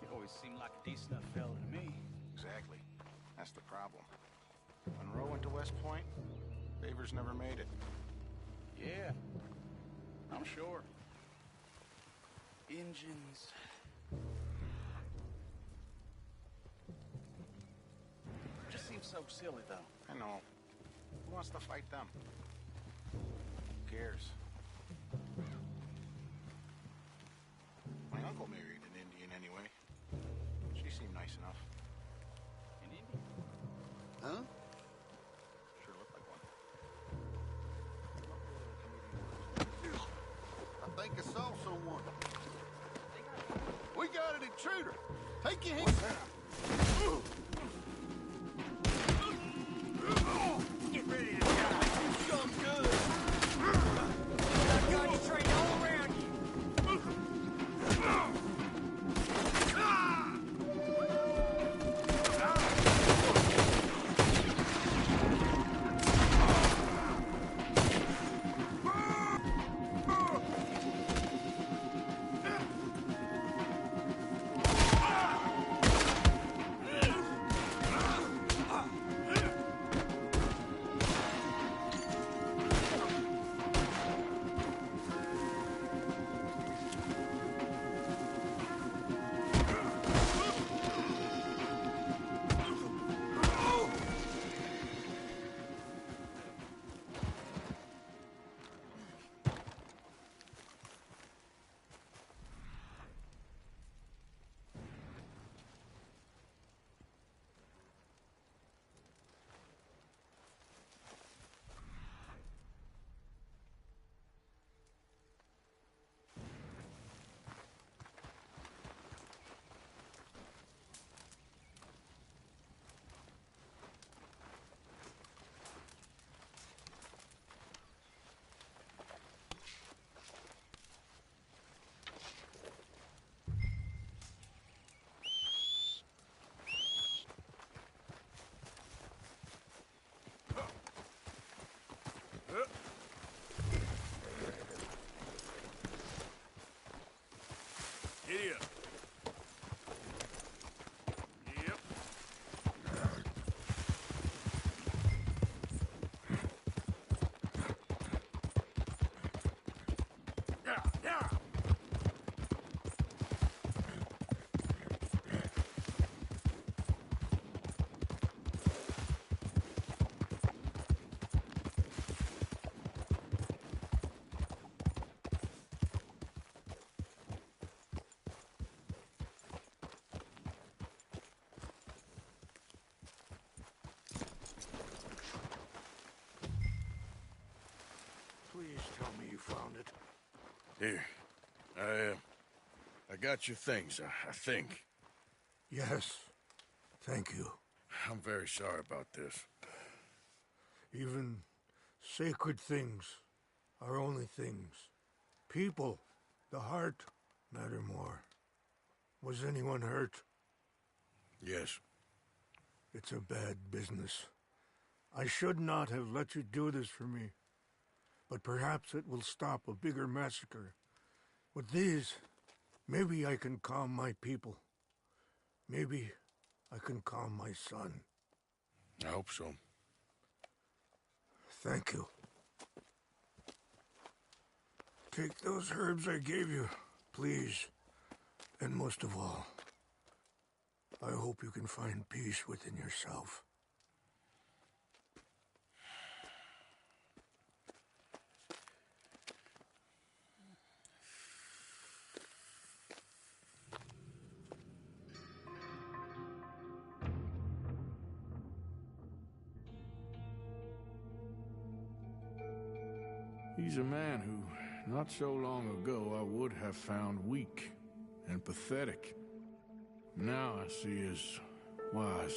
I: He always seemed like a decent enough fella to me.
Q: Exactly. That's the problem. Monroe went to West Point. Favors never made it.
I: Yeah, I'm sure. Engines. Just seems so silly, though.
Q: I know. Who wants to fight them? Who cares? My uncle married an Indian anyway. She seemed nice enough.
I: An Indian?
Q: Huh? Sure looked like one.
J: I think I saw someone. We got an intruder. Take your hands down.
L: Get ready to die. Some good. I got you trained all around you.
J: Please tell me you found it.
E: Here. I got your things, I think.
J: Yes. Thank you.
E: I'm very sorry about this.
J: Even sacred things are only things. People, the heart, matter more. Was anyone hurt?
E: Yes.
J: It's a bad business. I should not have let you do this for me. But perhaps it will stop a bigger massacre. With these, maybe I can calm my people. Maybe I can calm my son.
E: I hope so.
J: Thank you. Take those herbs I gave you, please. And most of all, I hope you can find peace within yourself.
E: He's a man who, not so long ago, I would have found weak and pathetic. Now I see as wise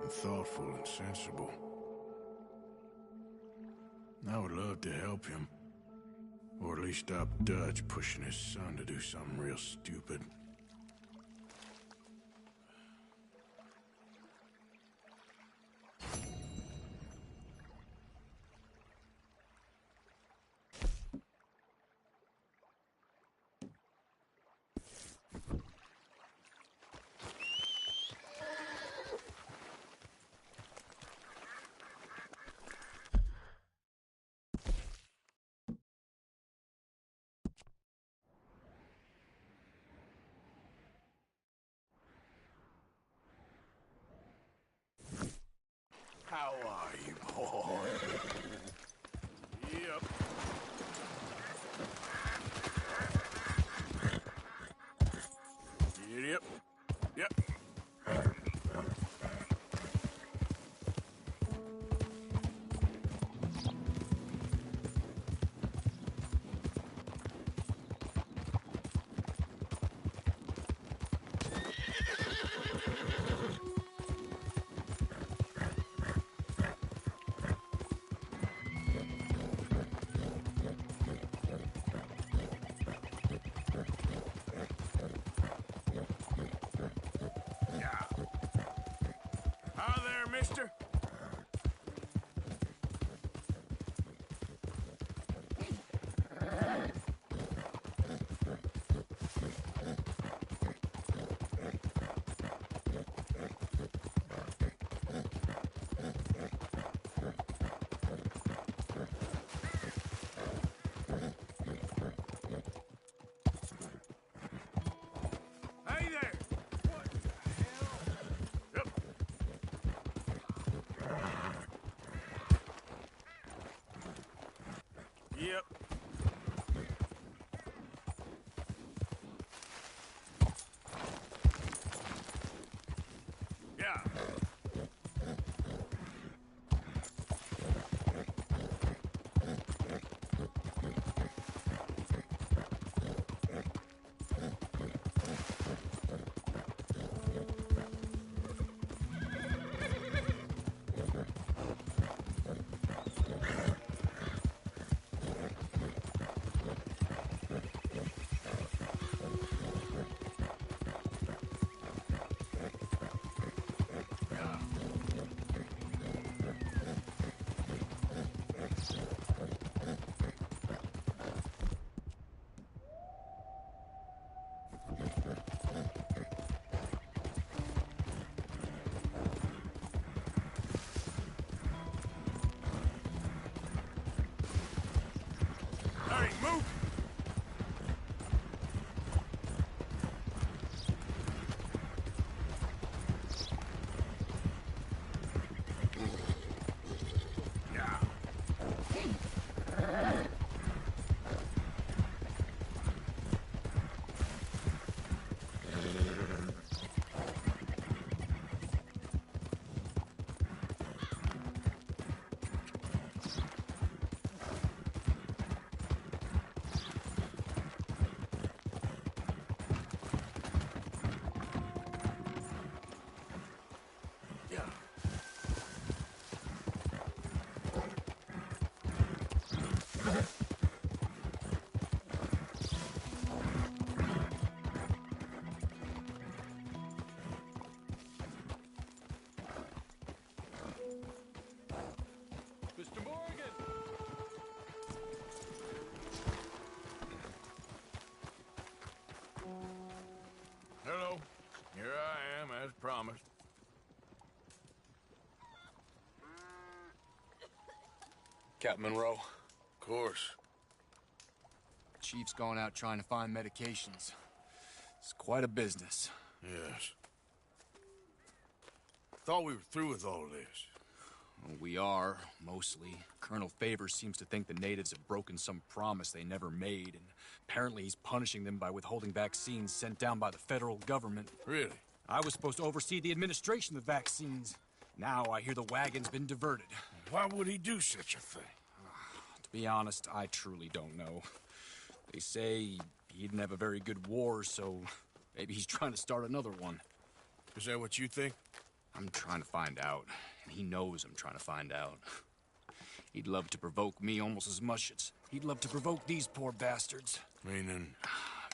E: and thoughtful and sensible. I would love to help him, or at least stop Dutch pushing his son to do something real stupid.
J: How are you, boy?
E: Yep. Yep. Yep. Hi there, mister. Hey there! What the hell? Yep. Yep. Yeah. Hurry, move! Yeah.
U: Captain Monroe.
E: Of course.
U: Chief's gone out trying to find medications. It's quite a business.
E: Yes. Thought we were through with all this.
U: Well, we are, mostly. Colonel Favors seems to think the natives have broken some promise they never made, and apparently he's punishing them by withholding vaccines sent down by the federal government.
E: Really?
U: I was supposed to oversee the administration of the vaccines. Now I hear the wagon's been diverted.
E: Why would he do such a thing?
U: To be honest, I truly don't know. They say he didn't have a very good war, so maybe he's trying to start another one.
E: Is that what you think?
U: I'm trying to find out, and he knows I'm trying to find out. He'd love to provoke me almost as much as he'd love to provoke these poor bastards.
E: Meaning?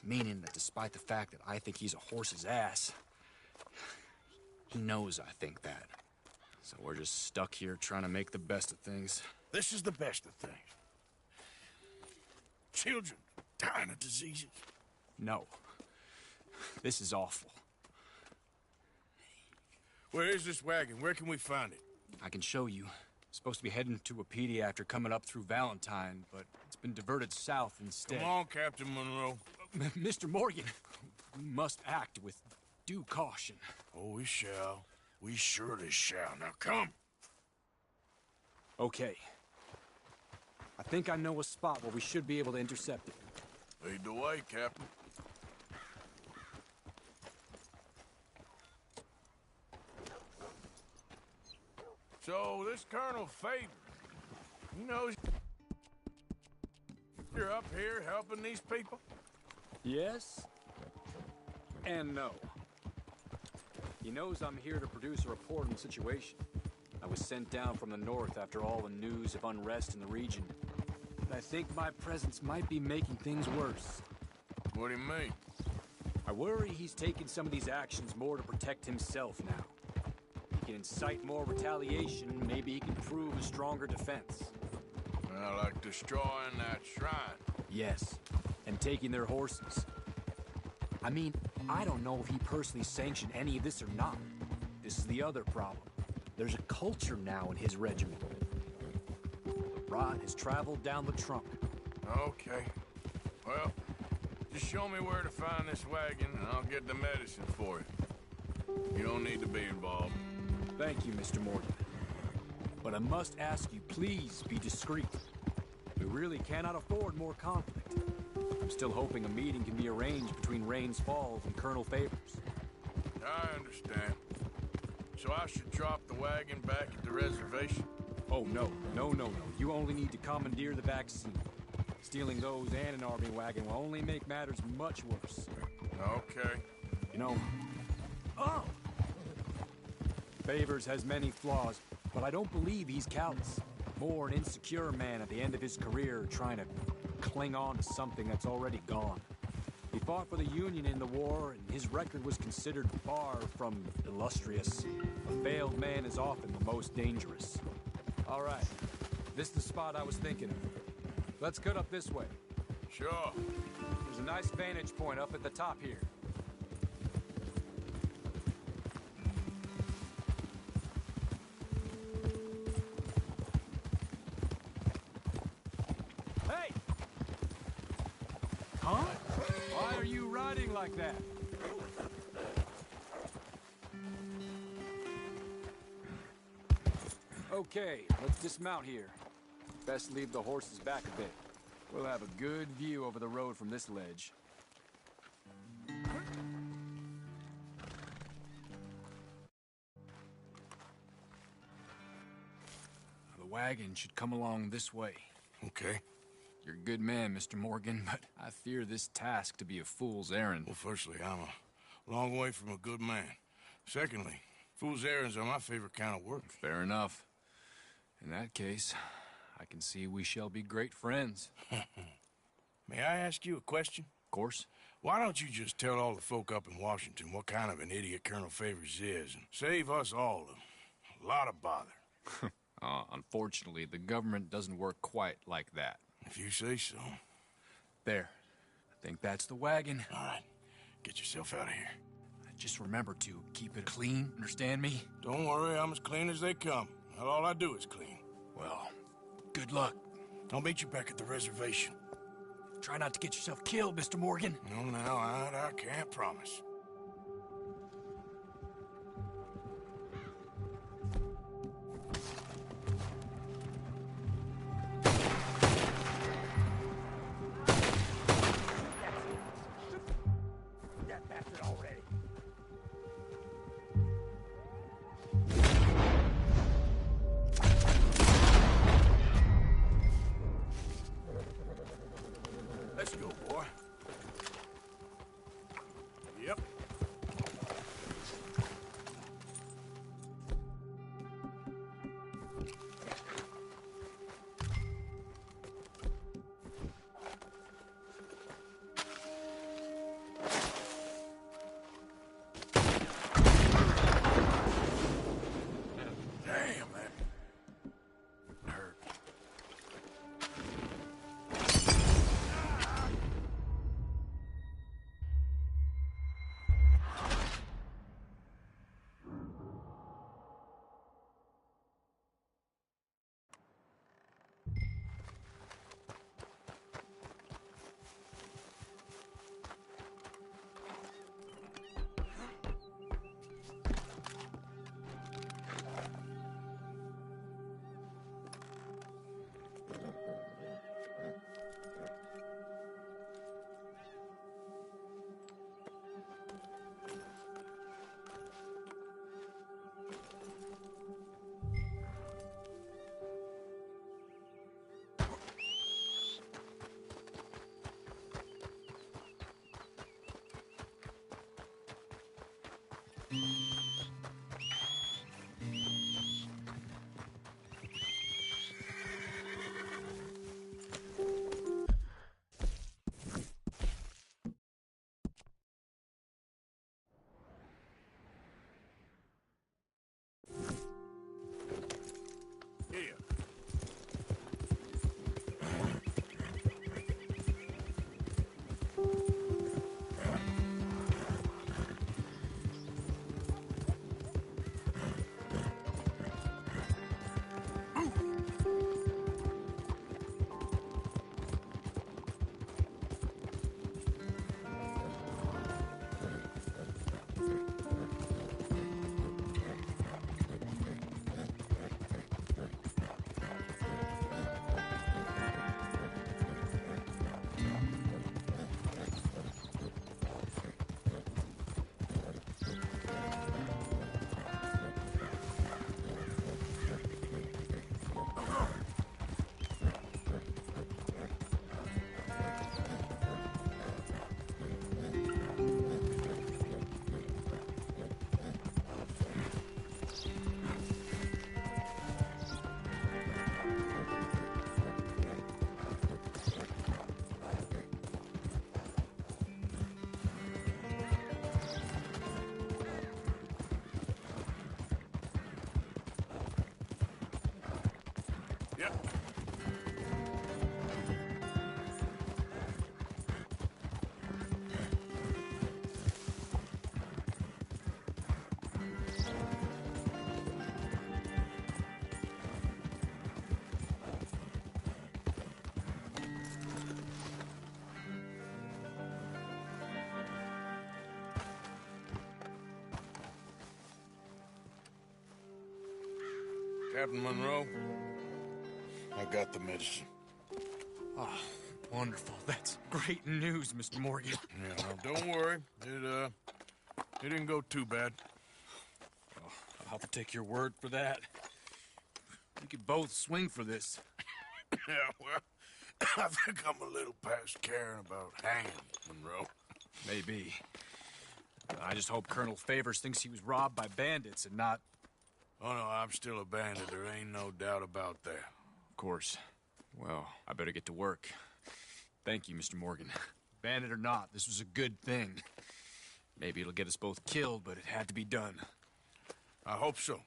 U: Meaning that despite the fact that I think he's a horse's ass, he knows I think that. So we're just stuck here trying to make the best of things.
E: This is the best of things. Children dying of diseases.
U: No. This is awful.
E: Where is this wagon? Where can we find it?
U: I can show you. Supposed to be heading to Wapiti after coming up through Valentine, but it's been diverted south instead.
E: Come on, Captain Monroe.
U: Mr. Morgan, we must act with due caution.
E: Oh, we shall. We surely shall. Now come.
U: Okay. I think I know a spot where we should be able to intercept it.
E: Lead the way, Captain. So, this Colonel Favor, he knows you're up here helping these people?
U: Yes and no. He knows I'm here to produce a report on the situation. I was sent down from the north after all the news of unrest in the region. But I think my presence might be making things worse.
E: What do you mean?
U: I worry he's taking some of these actions more to protect himself now. He can incite more retaliation, maybe he can prove a stronger defense.
E: Well, like destroying that shrine.
U: Yes, and taking their horses. I mean, I don't know if he personally sanctioned any of this or not. This is the other problem. There's a culture now in his regiment. The rot has traveled down the trunk.
E: Okay. Well, just show me where to find this wagon, and I'll get the medicine for you. You don't need to be involved.
U: Thank you, Mr. Morgan. But I must ask you, please be discreet. We really cannot afford more conflict. I'm still hoping a meeting can be arranged between Rains Falls and Colonel Favors.
E: I understand. So I should drop the wagon back at the reservation?
U: Oh, no. No. You only need to commandeer the vaccine. Stealing those and an army wagon will only make matters much worse.
E: Okay.
U: You know... Oh! Favors has many flaws, but I don't believe he's callous. More an insecure man at the end of his career trying to cling on to something that's already gone. He fought for the Union in the war, and his record was considered far from illustrious. A failed man is often the most dangerous. All right, this is the spot I was thinking of. Let's cut up this way.
E: Sure.
U: There's a nice vantage point up at the top here. Hey! Huh? Why are you riding like that? Okay, let's dismount here. Best leave the horses back a bit. We'll have a good view over the road from this ledge. The wagon should come along this way.
E: Okay.
U: You're a good man, Mr. Morgan, but I fear this task to be a fool's errand.
E: Well, firstly, I'm a long way from a good man. Secondly, fool's errands are my favorite kind of work.
U: Fair enough. In that case, I can see we shall be great friends.
E: May I ask you a question?
U: Of course.
E: Why don't you just tell all the folk up in Washington what kind of an idiot Colonel Favors is and save us all a lot of bother?
U: Unfortunately, the government doesn't work quite like that.
E: If you say so.
U: There. I think that's the wagon.
E: All right. Get yourself out of here.
U: Just remember to keep it clean, understand me?
E: Don't worry, I'm as clean as they come. All I do is clean.
U: Well,
A: Good luck. I'll meet you back at the reservation.
U: Try not to get yourself killed, Mr. Morgan.
A: No, I can't promise.
L: That bastard already.
A: Let's go, boy. Yep. Damn, that hurt. Here. Yep. Captain Monroe, I got the medicine.
U: Oh, wonderful. That's great news, Mr. Morgan.
A: Yeah, no, don't worry. It didn't go too bad.
U: Oh, I'll take your word for that. We could both swing for this.
A: Yeah, well, I think I'm a little past caring about hanging, Monroe.
U: Maybe. I just hope Colonel Favors thinks he was robbed by bandits and not...
A: Oh, no, I'm still a bandit. There ain't no doubt about that.
U: Of course. Well, I better get to work. Thank you, Mr. Morgan. Bandit or not, this was a good thing. Maybe it'll get us both killed, but it had to be done.
A: I hope so.